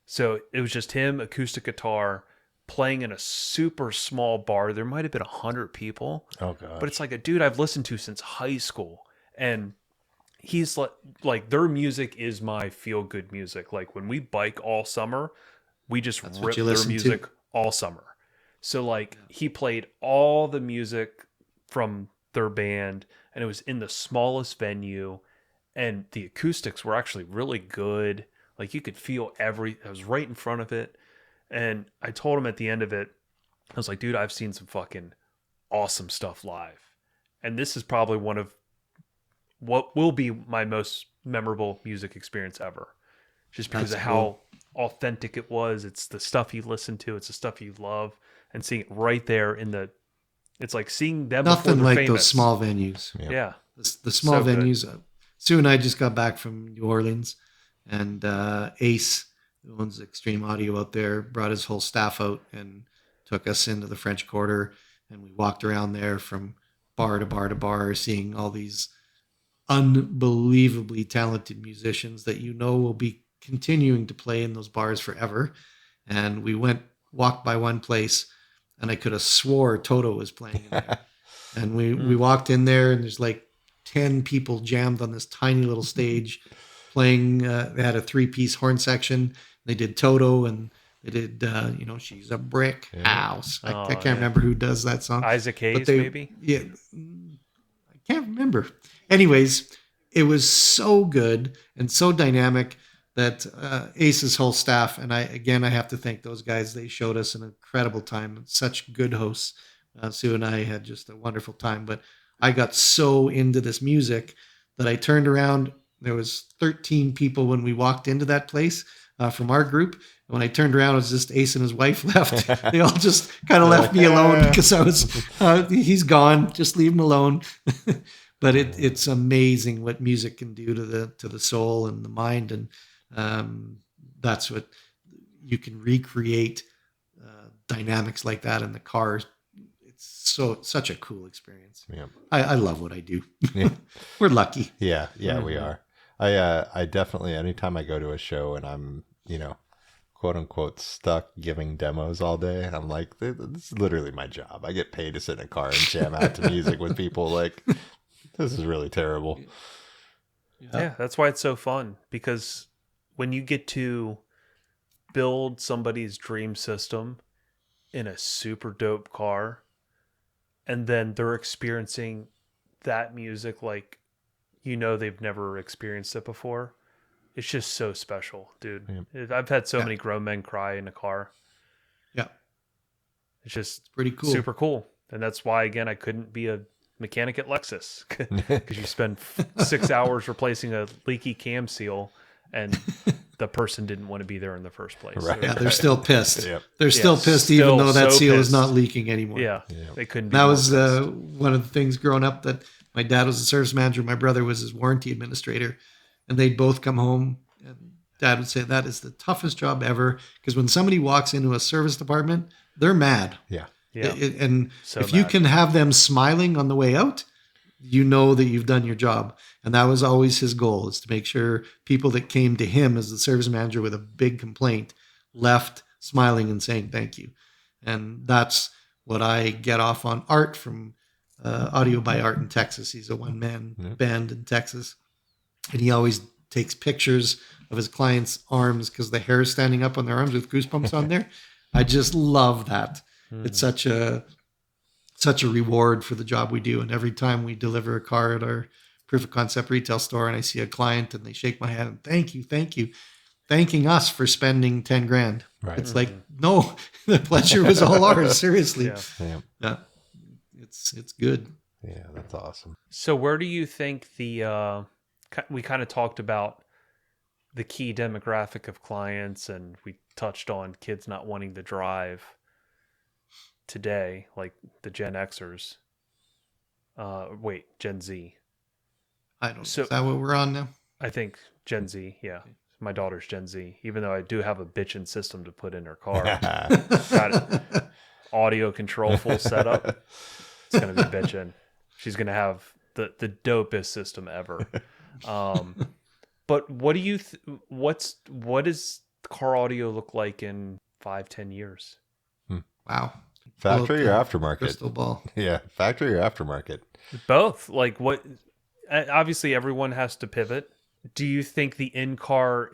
So it was just him, acoustic guitar, playing in a super small bar. There might have been 100 people. Oh god. But it's like a dude I've listened to since high school. And he's like their music is my feel good music. Like when we bike all summer, we just That's rip what you their listen music to. all summer. So like he played all the music from their band, and it was in the smallest venue, and the acoustics were actually really good. Like you could feel I was right in front of it. And I told him at the end of it, I was like, dude, I've seen some fucking awesome stuff live. And this is probably one of what will be my most memorable music experience ever. Just because That's of how authentic it was. It's the stuff you listen to. It's the stuff you love. And seeing it right there it's like seeing them before Nothing they're like famous. those small venues. Yep. Yeah. The small So good. venues. Sue and I just got back from New Orleans, and Ace, who owns Extreme Audio out there, brought his whole staff out and took us into the French Quarter, and we walked around there from bar to bar to bar, seeing all these unbelievably talented musicians that will be continuing to play in those bars forever. And we walked by one place, and I could have swore Toto was playing in there. And we walked in there, and there's like 10 people jammed on this tiny little stage playing. They had a 3-piece horn section. They did Toto, and they did, She's a Brick House. I can't remember who does that song. Isaac Hayes, maybe? Yeah. I can't remember. Anyways, it was so good and so dynamic that Ace's whole staff, and I have to thank those guys. They showed us an incredible time. Such good hosts. Sue and I had just a wonderful time. But I got so into this music that I turned around. There was 13 people when we walked into that place from our group. And when I turned around, it was just Ace and his wife left. They all just kind of left me alone because I was, he's gone. Just leave him alone. But it's amazing what music can do to the soul and the mind, and that's what you can recreate dynamics like that in the car. It's such a cool experience. Yeah. I love what I do. Yeah. We're lucky. Yeah, we are. I definitely, anytime I go to a show and I'm, quote unquote stuck giving demos all day, and I'm like, this is literally my job. I get paid to sit in a car and jam out to music with people. Like, this is really terrible. Yeah, that's why it's so fun, because when you get to build somebody's dream system in a super dope car, and then they're experiencing that music like they've never experienced it before, it's just so special, dude. I've had so many grown men cry in a car. Yeah. It's just Pretty cool. super cool. And that's why, again, I couldn't be a mechanic at Lexus, because you spend 6 hours replacing a leaky cam seal, and the person didn't want to be there in the first place. Right. Yeah, they're still pissed. Yep. They're still pissed, even though that so seal pissed. is not leaking anymore. Yeah, they couldn't be That more was pissed. one of the things growing up, that my dad was a service manager. My brother was his warranty administrator, and they'd both come home, and Dad would say, that is the toughest job ever. Because when somebody walks into a service department, they're mad. Yeah. Yeah. And So if you mad. can have them smiling on the way out, you know that you've done your job. And that was always his goal, is to make sure people that came to him as the service manager with a big complaint left smiling and saying thank you. And that's what I get off on Art from Audio by Art in Texas. He's a one-man band in Texas. And he always takes pictures of his clients' arms because the hair is standing up on their arms with goosebumps on there. I just love that. It's such a reward for the job we do. And every time we deliver a car at our proof of concept retail store, and I see a client and they shake my hand and thank you, thanking us for spending 10 grand. Right. It's like, no, the pleasure was all ours. Seriously. Yeah. It's good. Yeah, that's awesome. So where do you think we kind of talked about the key demographic of clients, and we touched on kids not wanting to drive today, like the Gen Xers. Gen Z. I don't know. So- Is that what we're on now? I think Gen Z, yeah. My daughter's Gen Z, even though I do have a bitchin' system to put in her car. Got audio control full setup. It's going to be bitchin'. She's going to have the dopest system ever. But what do you, what does car audio look like in 5-10 years? Wow. Factory or Pull up the aftermarket? Crystal ball. Yeah, factory or aftermarket? Both. Like what, obviously everyone has to pivot. Do you think the in-car,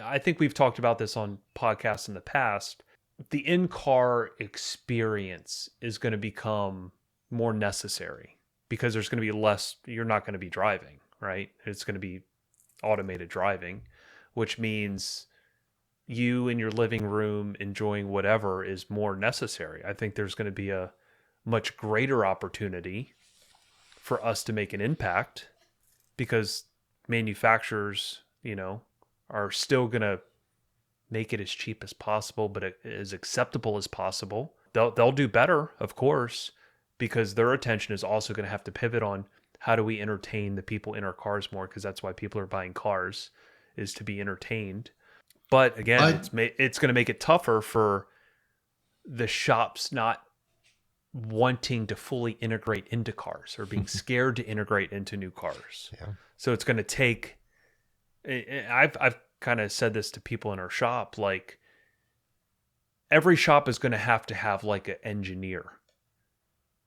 I think we've talked about this on podcasts in the past, the in-car experience is going to become more necessary because there's going to be less, you're not going to be driving, right? It's going to be automated driving, which means you in your living room enjoying whatever is more necessary. I think there's going to be a much greater opportunity for us to make an impact because manufacturers, are still going to make it as cheap as possible, but as acceptable as possible. They'll do better, of course, because their attention is also going to have to pivot on how do we entertain the people in our cars more, because that's why people are buying cars, is to be entertained. But again, it's going to make it tougher for the shops not wanting to fully integrate into cars or being scared to integrate into new cars. Yeah. So it's going to take, I've kind of said this to people in our shop, like every shop is going to have like an engineer,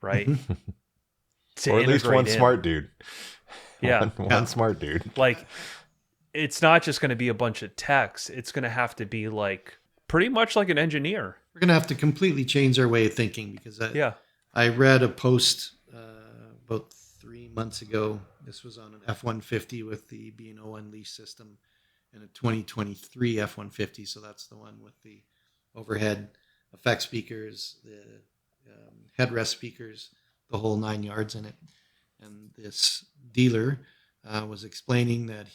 right? Or at least one smart dude. Yeah. One smart dude. Like it's not just going to be a bunch of techs. It's going to have to be like pretty much like an engineer. We're going to have to completely change our way of thinking because I read a post about 3 months ago. This was on an F-150 with the B&O Unleashed system and a 2023 F-150. So that's the one with the overhead effect speakers, the headrest speakers, the whole 9 yards in it. And this dealer was explaining that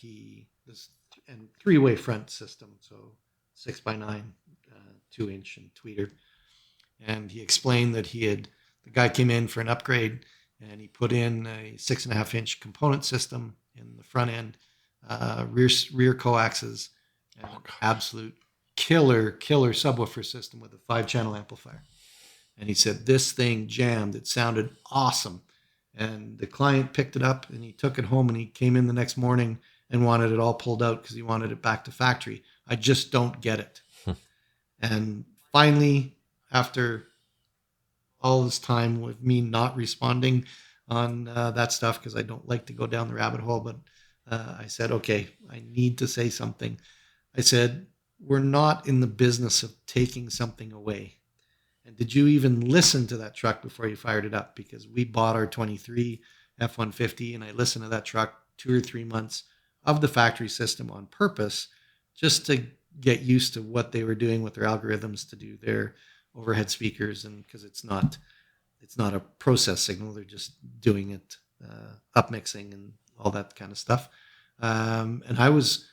this and three-way front system, so 6x9, 2-inch and tweeter. And he explained that the guy came in for an upgrade and he put in a 6.5-inch component system in the front end, rear coaxes, and absolute killer subwoofer system with a 5-channel amplifier. And he said this thing jammed. It sounded awesome. And the client picked it up and he took it home and he came in the next morning and wanted it all pulled out because he wanted it back to factory. I just don't get it. And finally, after all this time with me not responding on that stuff because I don't like to go down the rabbit hole, but I said, okay, I need to say something. I said, we're not in the business of taking something away. And did you even listen to that truck before you fired it up? Because we bought our 23 F-150 and I listened to that truck 2 or 3 months of the factory system on purpose just to get used to what they were doing with their algorithms to do their overhead speakers. And because it's not a process signal, they're just doing it upmixing and all that kind of stuff. And I was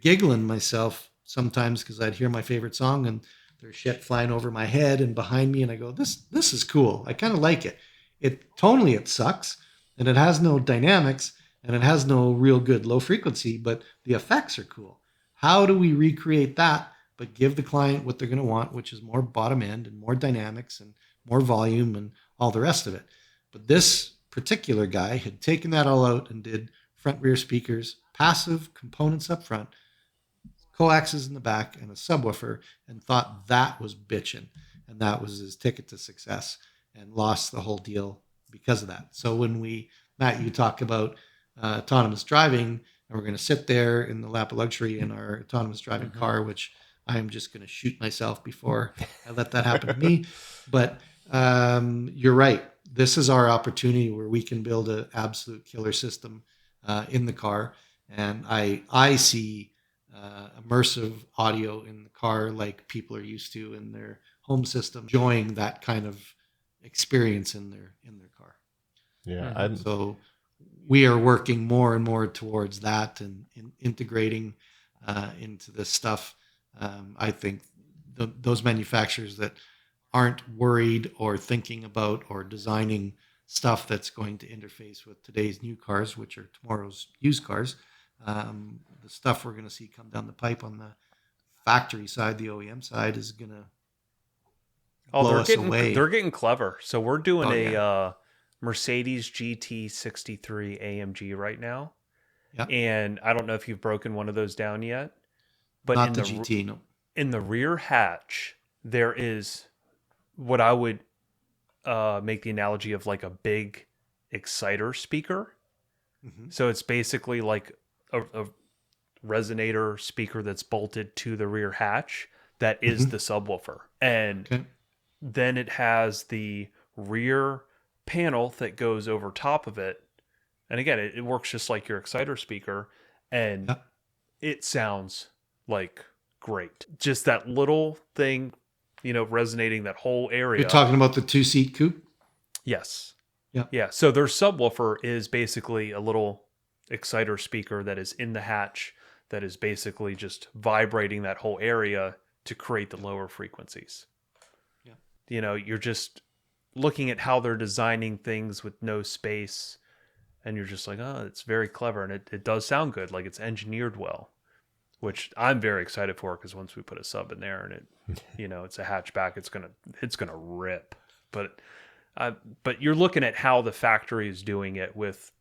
giggling myself sometimes because I'd hear my favorite song and there's shit flying over my head and behind me. And I go, this is cool. I kind of like it. Tonally, it sucks and it has no dynamics and it has no real good low frequency, but the effects are cool. How do we recreate that, but give the client what they're going to want, which is more bottom end and more dynamics and more volume and all the rest of it. But this particular guy had taken that all out and did front rear speakers, passive components up front, coaxes in the back, and a subwoofer, and thought that was bitchin'. And that was his ticket to success, and lost the whole deal because of that. So when Matt, you talk about autonomous driving, and we're going to sit there in the lap of luxury in our autonomous driving car, which I'm just going to shoot myself before I let that happen to me. But you're right. This is our opportunity where we can build an absolute killer system in the car. And I see immersive audio in the car like people are used to in their home system, enjoying that kind of experience in their car. Yeah. So we are working more and more towards that and integrating into this stuff. I think those manufacturers that aren't worried or thinking about or designing stuff that's going to interface with today's new cars, which are tomorrow's used cars. The stuff we're going to see come down the pipe on the factory side, the OEM side, is going to blow us away. They're getting clever. So we're doing Oh, a Mercedes GT63 AMG right now. Yep. And I don't know if you've broken one of those down yet, but Not the GT, no. in the rear hatch, there is what I would make the analogy of like a big exciter speaker. Mm-hmm. So it's basically like a resonator speaker that's bolted to the rear hatch that is the subwoofer. And then it has the rear panel that goes over top of it. And again, it works just like your exciter speaker, and it sounds like great. Just that little thing, resonating that whole area. You're talking about the 2-seat coupe? Yes. Yeah. Yeah. So their subwoofer is basically a little exciter speaker that is in the hatch that is basically just vibrating that whole area to create the lower frequencies. Yeah. You're just looking at how they're designing things with no space, and you're just like, oh, it's very clever, and it does sound good, like it's engineered well, which I'm very excited for, because once we put a sub in there and it, it's a hatchback, it's gonna rip. But you're looking at how the factory is doing it with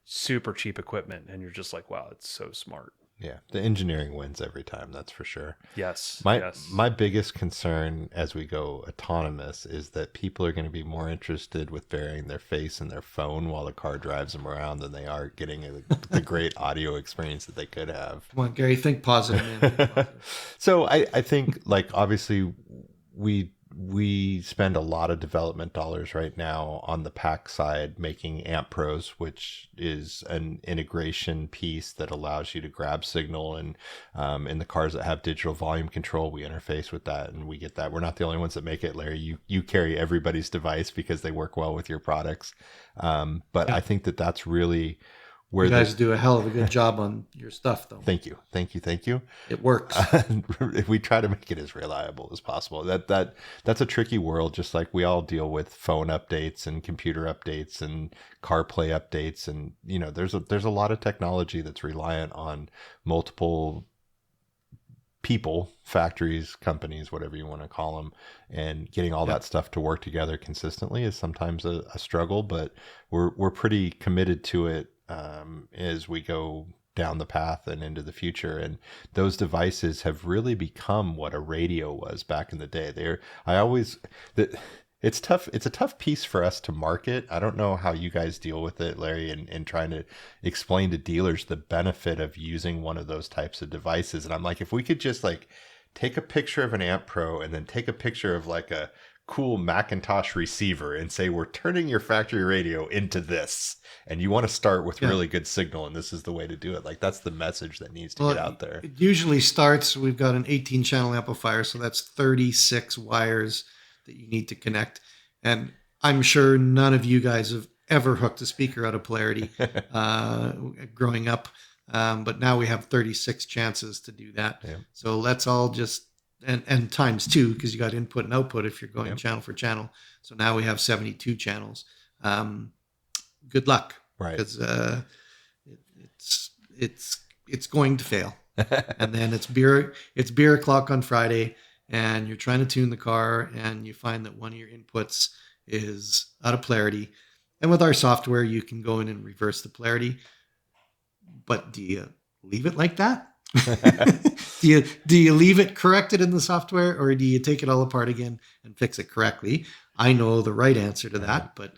super cheap equipment, and you're just like, wow, it's so smart. Yeah, the engineering wins every time, that's for sure. Yes. My biggest concern as we go autonomous is that people are going to be more interested with burying their face in their phone while the car drives them around than they are getting the great audio experience that they could have. Come on, Gary, think positive, man. Think positive. So I think, like, obviously we spend a lot of development dollars right now on the pack side making Amp Pros, which is an integration piece that allows you to grab signal. And in the cars that have digital volume control, we interface with that and we get that. We're not the only ones that make it, Larry. You carry everybody's device because they work well with your products. But I think that's really where you guys do a hell of a good job on your stuff, though. Thank you. It works. We try to make it as reliable as possible. That's a tricky world, just like we all deal with phone updates and computer updates and CarPlay updates, and there's a lot of technology that's reliant on multiple people, factories, companies, whatever you want to call them, and getting all that stuff to work together consistently is sometimes a struggle, but we're pretty committed to it as we go down the path and into the future. And those devices have really become what a radio was back in the day. It's tough. It's a tough piece for us to market. I don't know how you guys deal with it, Larry, and trying to explain to dealers the benefit of using one of those types of devices. And I'm like, if we could just like take a picture of an Amp Pro and then take a picture of like a cool Macintosh receiver and say, we're turning your factory radio into this, and you want to start with really good signal, and this is the way to do it. Like, that's the message that needs to get out there. It usually starts, we've got an 18 channel amplifier, so that's 36 wires that you need to connect. And I'm sure none of you guys have ever hooked a speaker out of polarity growing up. But now we have 36 chances to do that. Yeah. So let's all just, and times two, because you got input and output if you're going channel for channel. So now we have 72 channels. Good luck. Right. Because it's going to fail. And then it's beer o'clock on Friday, and you're trying to tune the car, and you find that one of your inputs is out of polarity. And with our software, you can go in and reverse the polarity. But do you leave it like that? do you leave it corrected in the software, or do you take it all apart again and fix it correctly? I know the right answer to that, but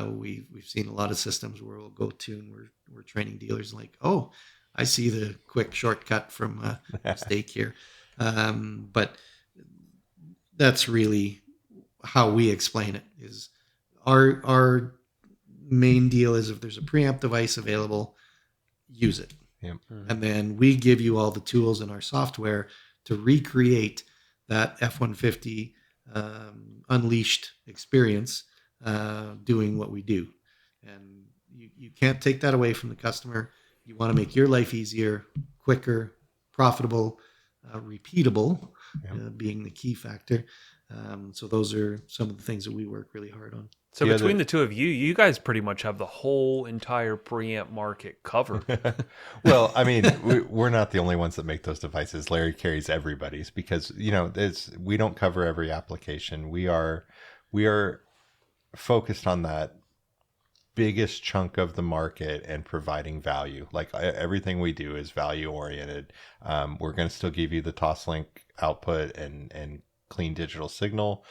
we've seen a lot of systems where we'll go to and we're training dealers like, oh, I see the quick shortcut from a mistake here. But that's really how we explain it. Is our main deal is if there's a preamp device available, use it. Yep. And then we give you all the tools in our software to recreate that F-150 unleashed experience doing what we do. And you can't take that away from the customer. You want to make your life easier, quicker, profitable, repeatable, being the key factor. So those are some of the things that we work really hard on. So The between other- the two of you, you guys pretty much have the whole entire preamp market covered. Well, I mean, we're not the only ones that make those devices. Larry carries everybody's because we don't cover every application. We are focused on that biggest chunk of the market and providing value. Like everything we do is value oriented. We're going to still give you the Toslink output and clean digital signal.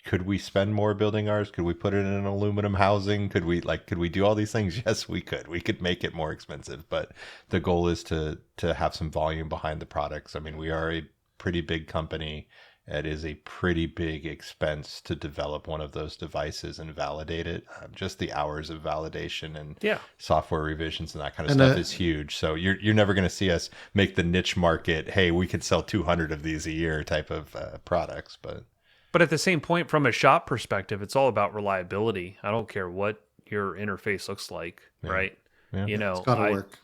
Could we spend more building ours? Could we put it in an aluminum housing? Could we do all these things? Yes, we could. We could make it more expensive, but the goal is to have some volume behind the products. I mean, we are a pretty big company. It is a pretty big expense to develop one of those devices and validate it. Just the hours of validation and Yeah. software revisions and that kind of And, stuff is huge. So you're never going to see us make the niche market, hey, we could sell 200 of these a year type of products. But at the same point, from a shop perspective, it's all about reliability. I don't care what your interface looks like, right? Yeah. You know, It's got to work.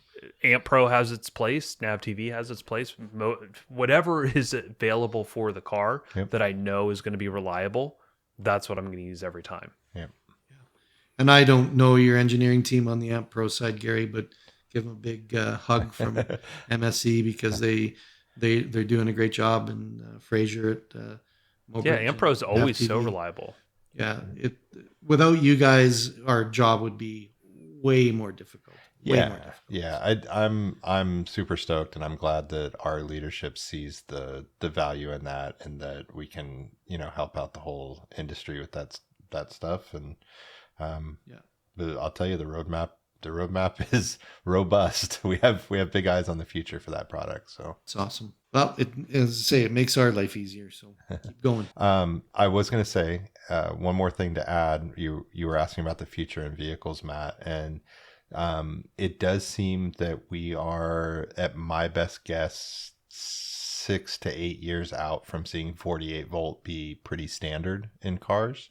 Amp Pro has its place, Nav TV has its place. Whatever is available for the car that I know is going to be reliable, that's what I'm going to use every time. Yeah. And I don't know your engineering team on the Amp Pro side, Gary, but give them a big hug from MSC because they're doing a great job. And Fraser at Mobridge Yeah, Amp Pro's and always FTV. so reliable. Yeah, without you guys, our job would be way more difficult. Way more difficult. Yeah. I'm super stoked, and I'm glad that our leadership sees the value in that, and that we can help out the whole industry with that stuff. And I'll tell you, the roadmap is robust. We have big eyes on the future for that product. So It's awesome. Well, as I say, it makes our life easier. So keep going. I was going to say one more thing to add. You were asking about the future in vehicles, Matt, and it does seem that we are, at my best guess, 6 to 8 years out from seeing 48 volt be pretty standard in cars.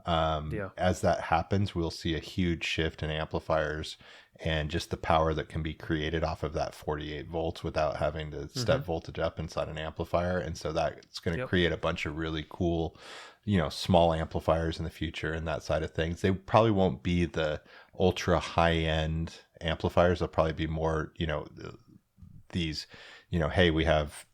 As that happens, we'll see a huge shift in amplifiers and just the power that can be created off of that 48 volts without having to step voltage up inside an amplifier. And so that's going to create a bunch of really cool, small amplifiers in the future and that side of things. They probably won't be the ultra high end amplifiers. They'll probably be more, these, hey, we have,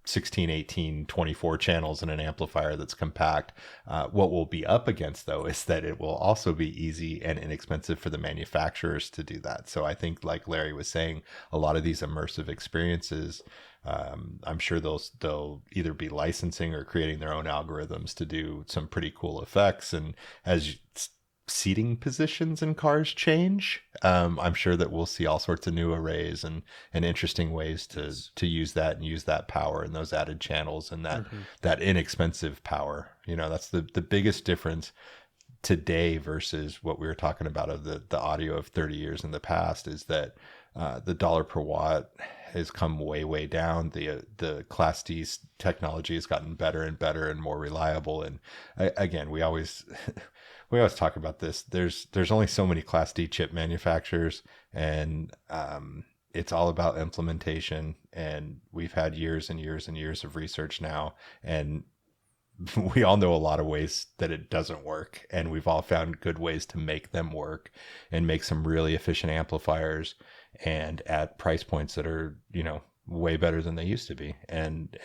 16, 18, 24 channels in an amplifier that's compact. What we'll be up against, though, is that it will also be easy and inexpensive for the manufacturers to do that. So I think, like Larry was saying, a lot of these immersive experiences, I'm sure they'll either be licensing or creating their own algorithms to do some pretty cool effects. And as seating positions in cars change, I'm sure that we'll see all sorts of new arrays and interesting ways to use that and use that power and those added channels and that inexpensive power. That's the biggest difference today versus what we were talking about of the audio of 30 years in the past, is that the dollar per watt has come way down. The Class D technology has gotten better and better and more reliable. And again, we always talk about this. There's only so many Class D chip manufacturers, and it's all about implementation. And we've had years and years and years of research now, and we all know a lot of ways that it doesn't work, and we've all found good ways to make them work and make some really efficient amplifiers, and at price points that are, way better than they used to be. And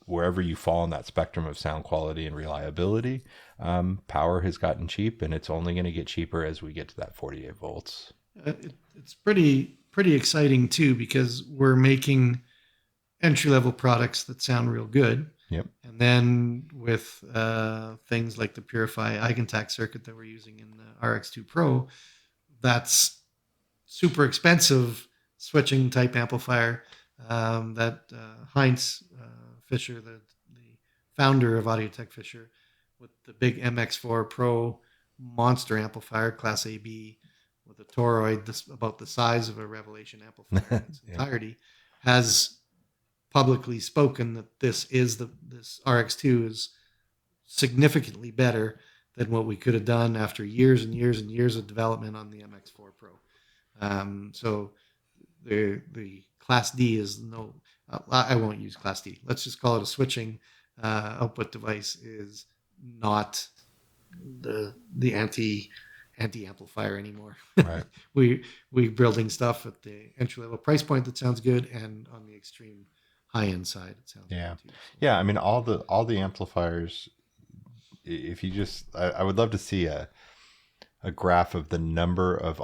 wherever you fall on that spectrum of sound quality and reliability, power has gotten cheap, and it's only going to get cheaper as we get to that 48 volts. It's pretty exciting too, because we're making entry level products that sound real good. Yep. And then with things like the Purify Eigentact circuit that we're using in the RX2 Pro, that's super expensive switching type amplifier that Heinz Fischer, the founder of Audio-Tech Fischer, with the big MX4 Pro monster amplifier, Class AB, with a toroid about the size of a Revelation amplifier in its entirety, has publicly spoken that this RX2 is significantly better than what we could have done after years and years and years of development on the MX4 Pro. So the Class D is I won't use Class D. Let's just call it a switching output device, is not the anti amplifier anymore. Right. We're building stuff at the entry level price point that sounds good, and on the extreme high end side, it sounds Yeah. good too. So, Yeah. I mean, all the amplifiers, if you just, I would love to see a graph of the number of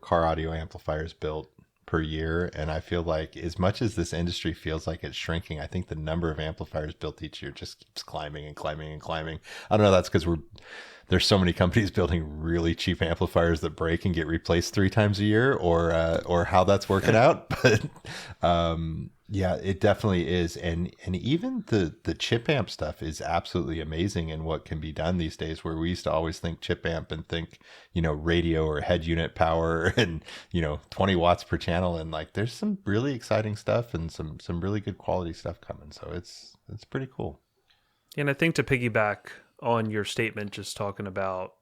car audio amplifiers built per year. And I feel like as much as this industry feels like it's shrinking, I think the number of amplifiers built each year just keeps climbing and climbing and climbing. I don't know. That's because there's so many companies building really cheap amplifiers that break and get replaced 3 times a year, or how that's working out. But yeah, it definitely is. And even the chip amp stuff is absolutely amazing in what can be done these days, where we used to always think chip amp and think, radio or head unit power and, 20 watts per channel. And like, there's some really exciting stuff and some really good quality stuff coming. So it's pretty cool. And I think to piggyback on your statement, just talking about,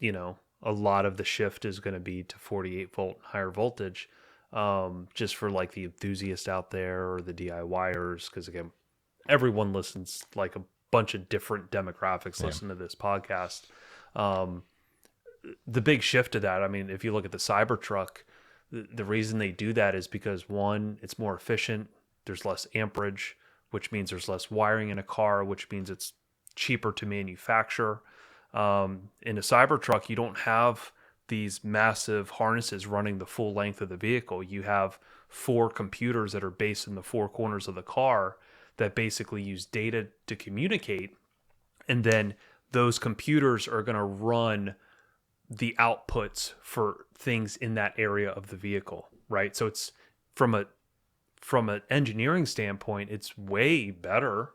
a lot of the shift is going to be to 48 volt and higher voltage, just for like the enthusiast out there or the DIYers. Because again, everyone listens, like a bunch of different demographics listen to this podcast. The big shift to that, I mean, if you look at the Cybertruck, the reason they do that is because, one, it's more efficient. There's less amperage, which means there's less wiring in a car, which means it's cheaper to manufacture. In a Cybertruck, you don't have these massive harnesses running the full length of the vehicle. You have 4 computers that are based in the 4 corners of the car that basically use data to communicate. And then those computers are going to run the outputs for things in that area of the vehicle, right? So it's from an engineering standpoint, it's way better.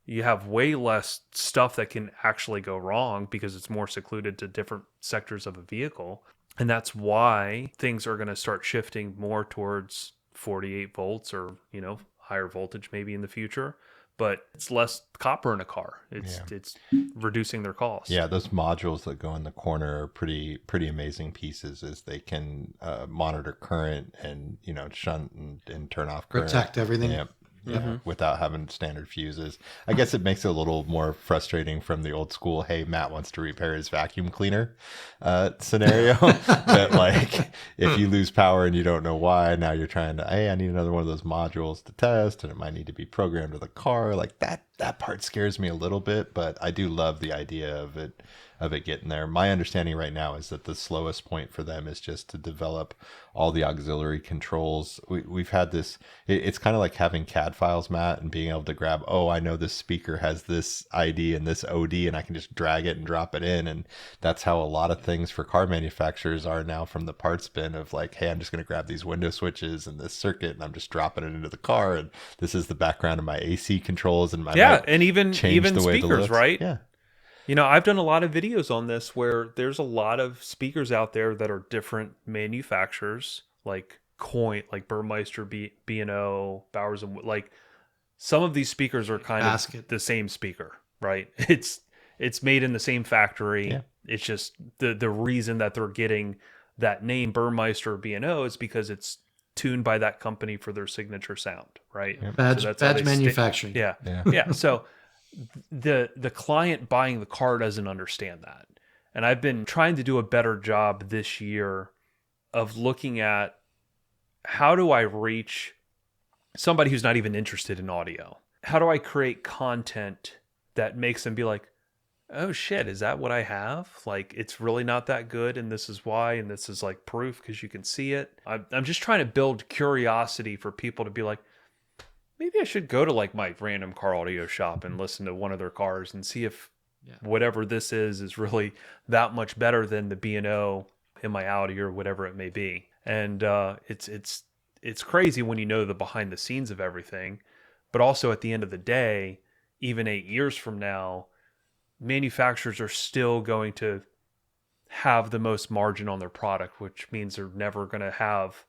You have way less stuff that can actually go wrong because it's more secluded to different sectors of a vehicle. And that's why things are going to start shifting more towards 48 volts or, higher voltage maybe in the future. But it's less copper in a car. It's reducing their costs. Yeah, those modules that go in the corner are pretty amazing pieces, as they can monitor current and shunt and turn off current. protect everything. Yeah, without having standard fuses. I guess it makes it a little more frustrating from the old school, hey, Matt wants to repair his vacuum cleaner scenario. That like, if you lose power and you don't know why, now you're trying to, hey, I need another one of those modules to test, and it might need to be programmed to the car. Like that part scares me a little bit, but I do love the idea of it getting there. My understanding right now is that the slowest point for them is just to develop all the auxiliary controls. We've had this, it's kind of like having CAD files, Matt, and being able to grab, oh, I know this speaker has this ID and this OD, and I can just drag it and drop it in. And that's how a lot of things for car manufacturers are now from the parts bin of like, hey, I'm just going to grab these window switches and this circuit, and I'm just dropping it into the car. And this is the background of my AC controls and my and even speakers, right? Yeah. I've done a lot of videos on this where there's a lot of speakers out there that are different manufacturers, like Burmeister, B&O, Bowers and like some of these speakers are kind of the same speaker, right? It's made in the same factory. Yeah. It's just the reason that they're getting that name Burmeister or B&O is because it's tuned by that company for their signature sound, right? Yeah. Badge manufacturing. Yeah. So the client buying the car doesn't understand that. And I've been trying to do a better job this year of looking at how do I reach somebody who's not even interested in audio? How do I create content that makes them be like, oh shit, is that what I have? Like, it's really not that good, and this is why, and this is like proof because you can see it. I'm just trying to build curiosity for people to be like, maybe I should go to like my random car audio shop and listen to one of their cars and see if whatever this is really that much better than the B&O in my Audi or whatever it may be. And it's crazy when you know the behind the scenes of everything, but also at the end of the day, even 8 years from now, manufacturers are still going to have the most margin on their product, which means they're never going to have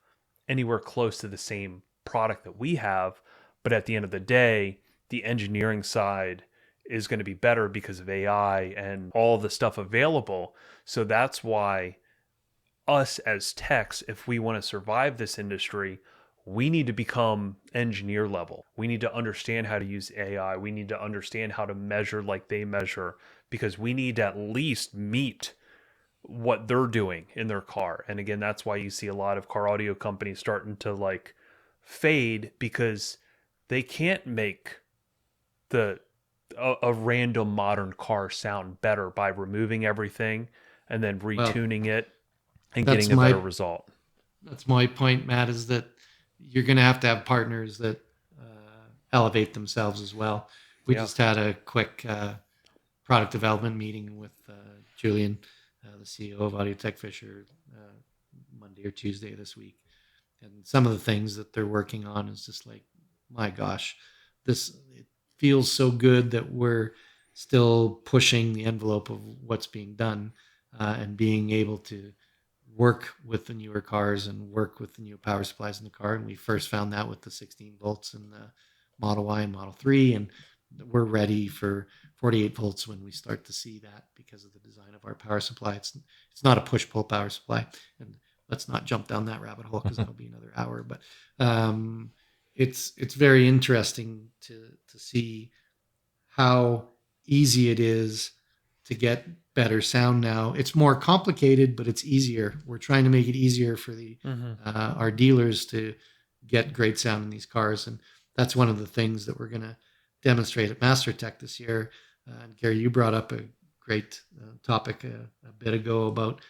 anywhere close to the same product that we have. But at the end of the day, the engineering side is going to be better because of AI and all the stuff available. So that's why us as techs, if we want to survive this industry, we need to become engineer level. We need to understand how to use AI. We need to understand how to measure like they measure, because we need to at least meet what they're doing in their car. And again, that's why you see a lot of car audio companies starting to like fade, because they can't make a random modern car sound better by removing everything and then retuning it and that's getting a better result. That's my point, Matt, is that you're going to have partners that elevate themselves as well. We just had a quick product development meeting with Julian, the CEO of Audio Tech Fisher, Monday or Tuesday this week. And some of the things that they're working on is just like, my gosh, it feels so good that we're still pushing the envelope of what's being done and being able to work with the newer cars and work with the new power supplies in the car. And we first found that with the 16 volts in the Model Y and Model 3. And we're ready for 48 volts when we start to see that because of the design of our power supply. It's not a push-pull power supply. And let's not jump down that rabbit hole because that'll be another hour. But it's very interesting to see how easy it is to get better sound now. It's more complicated, but it's easier. We're trying to make it easier for our dealers to get great sound in these cars. And that's one of the things that we're going to demonstrate at MasterTech this year. And Gary, you brought up a great topic a bit ago about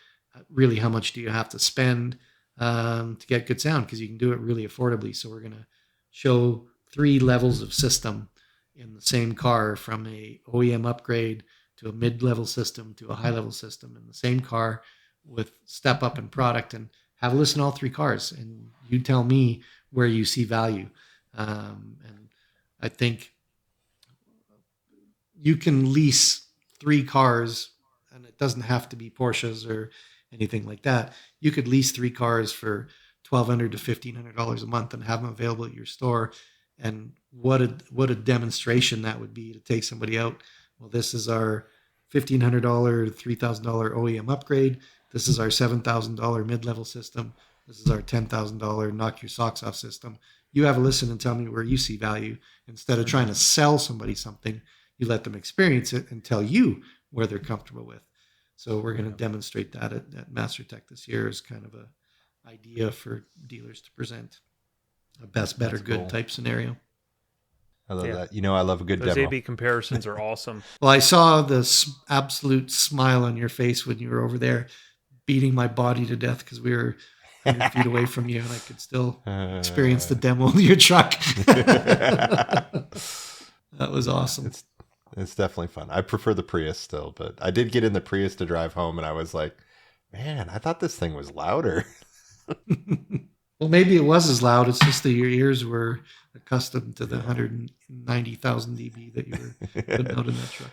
really how much do you have to spend to get good sound, because you can do it really affordably. So we're going to show 3 levels of system in the same car, from a OEM upgrade to a mid-level system to a high-level system in the same car, with step up in product, and have a listen to all 3 cars. And you tell me where you see value. And I think you can lease 3 cars, and it doesn't have to be Porsches or anything like that. You could lease 3 cars for $1,200 to $1,500 a month and have them available at your store. And what a demonstration that would be to take somebody out. Well, this is our $1,500, $3,000 OEM upgrade. This is our $7,000 mid-level system. This is our $10,000 knock your socks off system. You have a listen and tell me where you see value. Instead of trying to sell somebody something, you let them experience it and tell you where they're comfortable with. So we're going to demonstrate that at MasterTech this year as kind of a idea for dealers to present a best, better, good cool type scenario. I love that. I love a good Those demo. A/B comparisons are awesome. Well, I saw the absolute smile on your face when you were over there beating my body to death because we were 100 feet away from you, and I could still experience the demo of your truck. That was awesome. It's definitely fun. I prefer the Prius still, but I did get in the Prius to drive home, and I was like, man, I thought this thing was louder. Well, maybe it was as loud. It's just that your ears were accustomed to the 190,000 dB that you were putting out in that truck.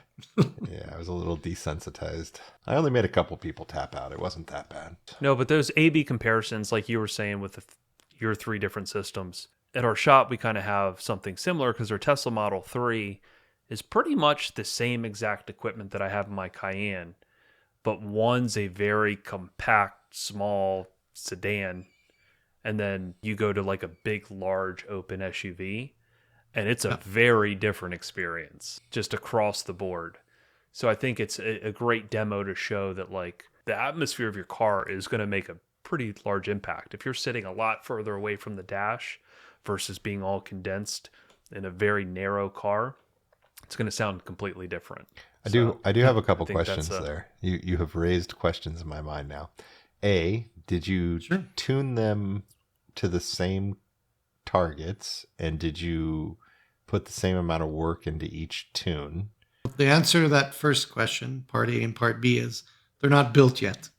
Yeah, I was a little desensitized. I only made a couple people tap out. It wasn't that bad. No, but those A/B comparisons, like you were saying with your 3 different systems, at our shop we kind of have something similar because our Tesla Model 3 is pretty much the same exact equipment that I have in my Cayenne, but one's a very compact, small sedan, and then you go to like a big, large, open SUV, and it's a very different experience just across the board. So I think it's a great demo to show that like the atmosphere of your car is going to make a pretty large impact. If you're sitting a lot further away from the dash versus being all condensed in a very narrow car, it's going to sound completely different. I do have a couple questions there. You have raised questions in my mind now. A, did you tune them to the same targets, and did you put the same amount of work into each tune? The answer to that first question, part A and part B, is they're not built yet.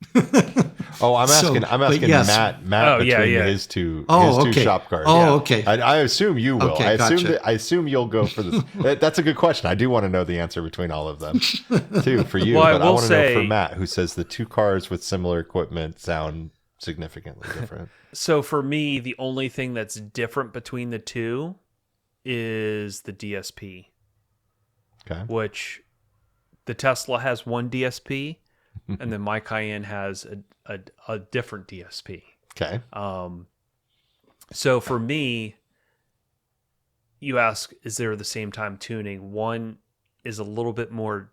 Oh, I'm asking yes. Matt between his two shop cars. Oh, okay. I assume you will. Okay, I assume you'll go for this. That's a good question. I do want to know the answer between all of them too for you. Well, but I want to know for Matt, who says the 2 cars with similar equipment sound significantly different. So for me, the only thing that's different between the 2 is the DSP. Okay. Which the Tesla has one DSP, and then my Cayenne has a different DSP. Okay. So for me, you ask, is there the same time tuning? One is a little bit more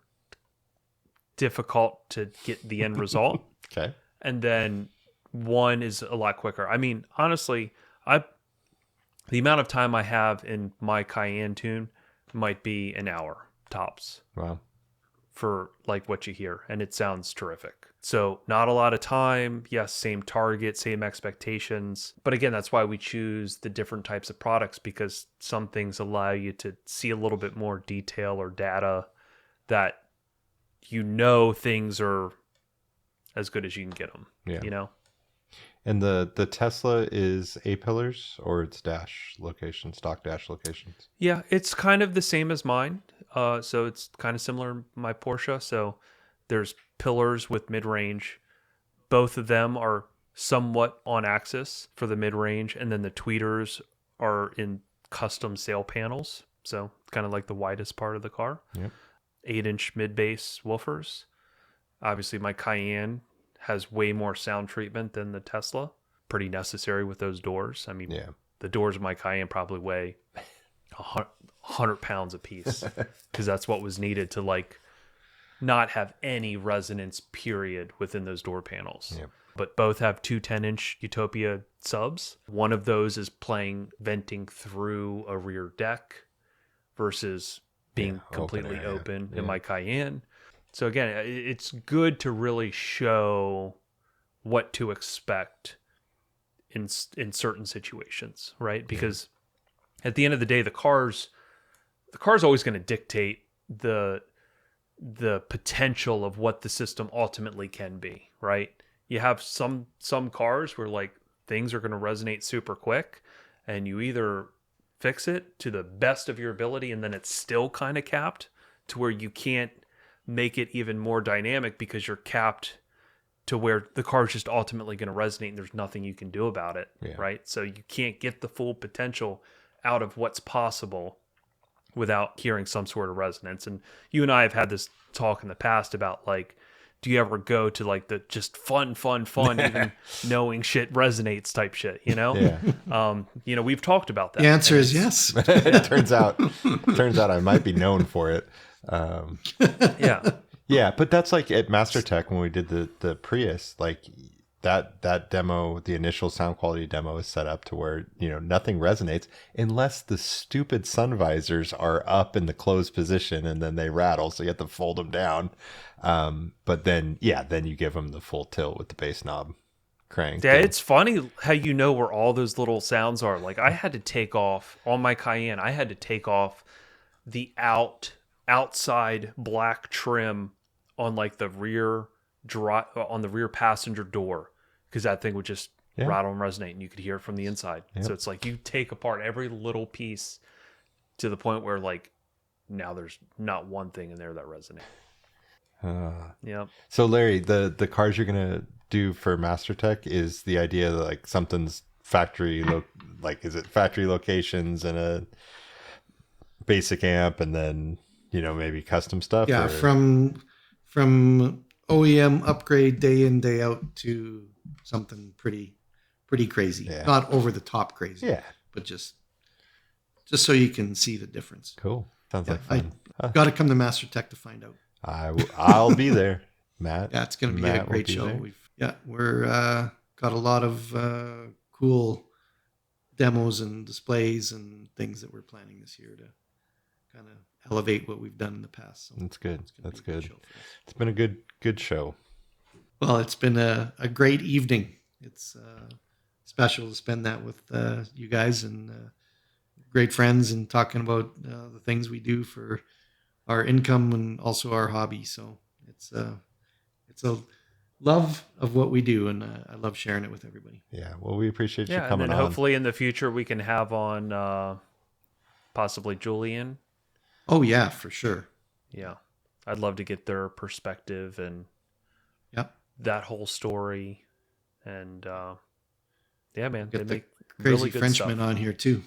difficult to get the end result. Okay. And then one is a lot quicker. I mean, honestly, the amount of time I have in my Cayenne tune might be an hour tops Wow. for like what you hear, and it sounds terrific. So not a lot of time. Yes, same target, same expectations. But again, that's why we choose the different types of products, because some things allow you to see a little bit more detail or data that things are as good as you can get them. Yeah. And the Tesla is A-pillars or it's dash location, stock dash locations? Yeah, it's kind of the same as mine. So it's kind of similar to my Porsche. So there's pillars with mid-range. Both of them are somewhat on axis for the mid-range, and then the tweeters are in custom sail panels. So kind of like the widest part of the car. Yep. 8-inch mid-bass woofers. Obviously, my Cayenne has way more sound treatment than the Tesla. Pretty necessary with those doors. I mean, the doors of my Cayenne probably weigh 100 pounds a piece, because that's what was needed to like not have any resonance period within those door panels. Yep. But both have two 10-inch Utopia subs. One of those is venting through a rear deck versus being completely open in my Cayenne. So again, it's good to really show what to expect in certain situations, right? Because at the end of the day, the car's always going to dictate the potential of what the system ultimately can be, right? You have some cars where like things are going to resonate super quick, and you either fix it to the best of your ability and then it's still kind of capped to where you can't make it even more dynamic because you're capped to where the car is just ultimately going to resonate and there's nothing you can do about it, right? So you can't get the full potential out of what's possible without hearing some sort of resonance. And you and I have had this talk in the past about like, do you ever go to like the just fun, even knowing shit resonates type shit, you know? Yeah. We've talked about that. The answer is yes. It turns out I might be known for it. Yeah, but that's like at MasterTech when we did the Prius, like that demo, the initial sound quality demo is set up to where, nothing resonates unless the stupid sun visors are up in the closed position and then they rattle. So you have to fold them down. But then you give them the full tilt with the bass knob crank. Yeah, it's funny how you know where all those little sounds are. Like I had to take off on my Cayenne. I had to take off the outside black trim on like the rear passenger door, because that thing would just rattle and resonate and you could hear it from the inside. So it's like you take apart every little piece to the point where like now there's not one thing in there that resonates. So Larry, the cars you're gonna do for MasterTech, is the idea that like something's factory is it factory locations and a basic amp and then maybe custom stuff? Yeah, from OEM upgrade day in day out to something pretty crazy. Not over the top crazy. But just so you can see the difference. Cool. Sounds like fun. I've got to come to MasterTech to find out. I'll be there, Matt. Yeah, it's going to be a great show. We're got a lot of cool demos and displays and things that we're planning this year to kind of elevate what we've done in the past. So that's good. That's good. It's been a good show. Well, it's been a great evening. It's special to spend that with you guys and great friends and talking about the things we do for our income and also our hobby. So it's a love of what we do, and I love sharing it with everybody. Yeah, well, we appreciate you coming and then on. Hopefully in the future we can have on possibly Julian. Oh yeah, for sure. Yeah, I'd love to get their perspective and that whole story. And man, get they the make crazy really good Frenchman stuff on here too.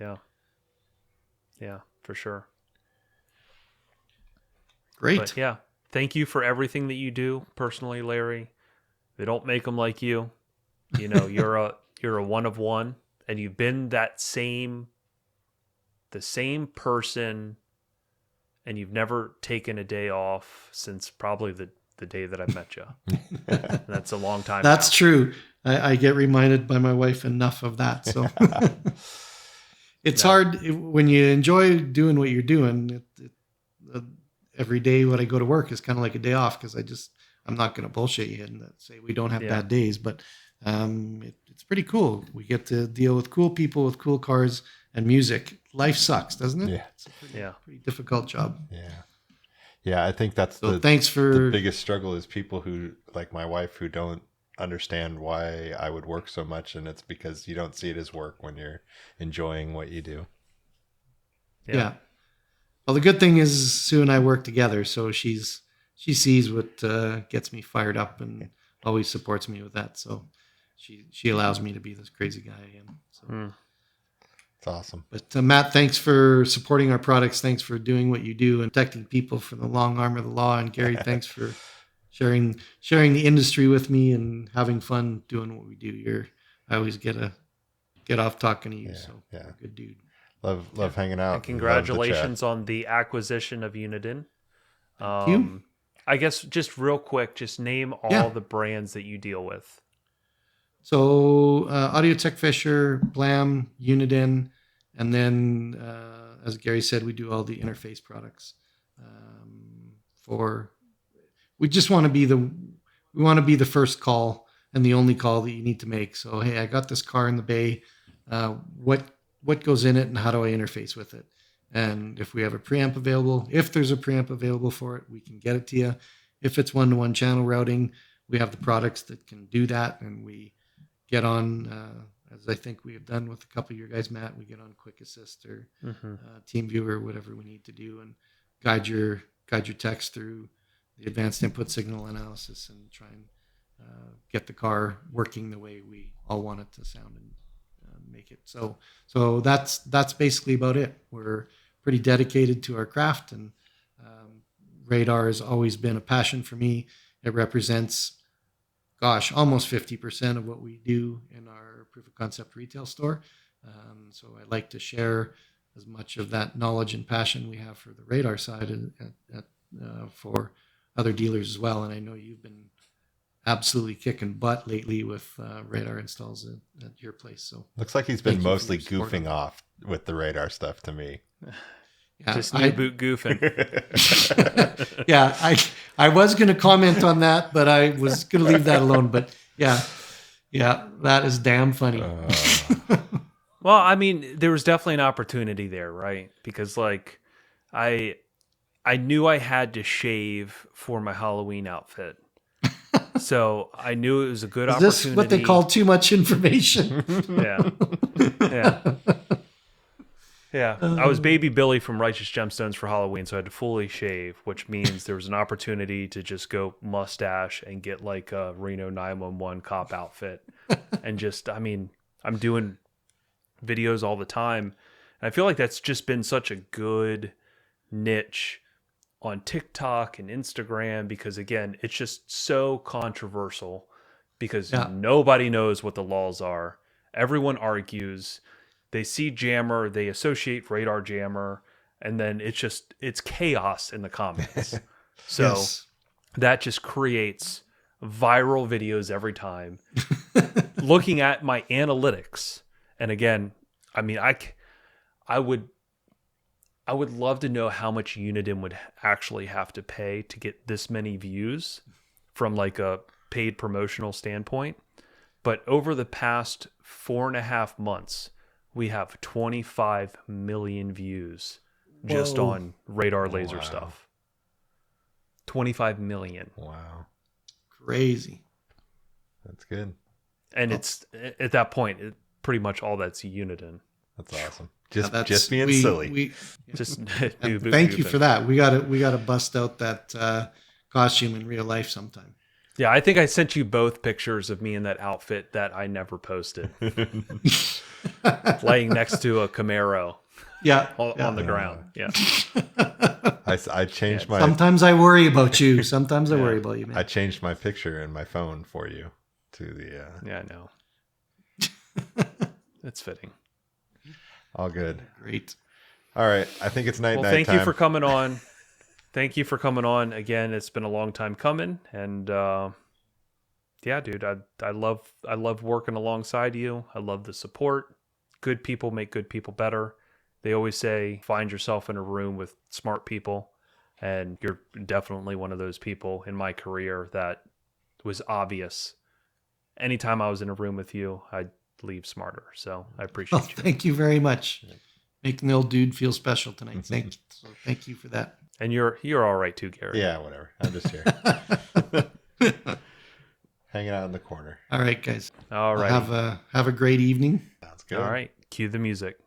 Yeah, for sure. Great. But thank you for everything that you do personally, Larry. They don't make them like you. You're a one of one, and you've been the same person, and you've never taken a day off since probably the day that I met you. And that's a long time. That's true. I get reminded by my wife enough of that. So it's hard when you enjoy doing what you're doing. Every day when I go to work is kind of like a day off because I'm not going to bullshit you and say we don't have bad days, but it's pretty cool. We get to deal with cool people with cool cars and music. Life sucks, doesn't it? Yeah. It's a pretty difficult job. Yeah. Yeah, I think that's thanks for the biggest struggle is people who, like my wife, who don't understand why I would work so much, and it's because you don't see it as work when you're enjoying what you do. Yeah. Well, the good thing is Sue and I work together, so she sees what gets me fired up and always supports me with that. So she allows me to be this crazy guy I am. So. It's awesome. But Matt, thanks for supporting our products. Thanks for doing what you do and protecting people from the long arm of the law. And Gary, thanks for sharing the industry with me and having fun doing what we do. I always get off talking to you. You're a good dude. Love hanging out. And congratulations on the acquisition of Uniden. Thank you. I guess just real quick, just name all the brands that you deal with. So Audio Tech Fisher, Blam, Uniden, and then as Gary said, we do all the interface products. We just want to be the first call and the only call that you need to make. So hey, I got this car in the bay. What goes in it and how do I interface with it? And if we have a preamp available, if there's a preamp available for it, we can get it to you. If it's one-to-one channel routing, we have the products that can do that, and we get on, as I think we have done with a couple of your guys, Matt, we get on Quick Assist or TeamViewer, whatever we need to do, and guide your text through the advanced input signal analysis and try and get the car working the way we all want it to sound and make it. So that's basically about it. We're pretty dedicated to our craft, and radar has always been a passion for me. It represents almost 50% of what we do in our proof of concept retail store. So I like to share as much of that knowledge and passion we have for the radar side for other dealers as well. And I know you've been absolutely kicking butt lately with radar installs at your place. So looks like he's been mostly goofing off with the radar stuff to me. Yeah, just new boot goofing. Yeah, I was going to comment on that, but I was going to leave that alone. But yeah, that is damn funny. Well, I mean, there was definitely an opportunity there, right? Because like, I knew I had to shave for my Halloween outfit. So I knew it was a good opportunity. Is this what they call too much information? Yeah. I was Baby Billy from Righteous Gemstones for Halloween, so I had to fully shave, which means there was an opportunity to just go mustache and get like a Reno 911 cop outfit. And just, I mean, I'm doing videos all the time. And I feel like that's just been such a good niche on TikTok and Instagram because, again, it's just so controversial because nobody knows what the laws are. Everyone argues. They see jammer, they associate radar jammer, and then it's chaos in the comments. So that just creates viral videos every time. Looking at my analytics, and again, I mean, I would love to know how much Uniden would actually have to pay to get this many views from like a paid promotional standpoint. But over the past 4.5 months, we have 25 million views just on radar laser stuff. 25 million. Wow. Crazy. That's good. And it's at that point, pretty much all that's Uniden. That's awesome. Just being silly. Thank you for that. We gotta bust out that costume in real life sometime. Yeah, I think I sent you both pictures of me in that outfit that I never posted. Laying next to a Camaro. On the ground. Yeah. I changed my. Sometimes I worry about you. Sometimes I worry about you, man. I changed my picture in my phone for you to the. Yeah, I know. It's fitting. All good. Great. All right. I think it's night Well, night thank time. you for coming on. Thank you for coming on again. It's been a long time coming, and yeah, dude, I love working alongside you. I love the support. Good people make good people better. They always say find yourself in a room with smart people, and you're definitely one of those people in my career that was obvious. Anytime I was in a room with you, I'd leave smarter. So I appreciate Well, you. thank you very much. Making the old dude feel special tonight. Thank you for that. And you're all right too, Gary. Yeah, whatever. I'm just here. Hanging out in the corner. All right, guys. All right. Have a great evening. Sounds good. All right. Cue the music.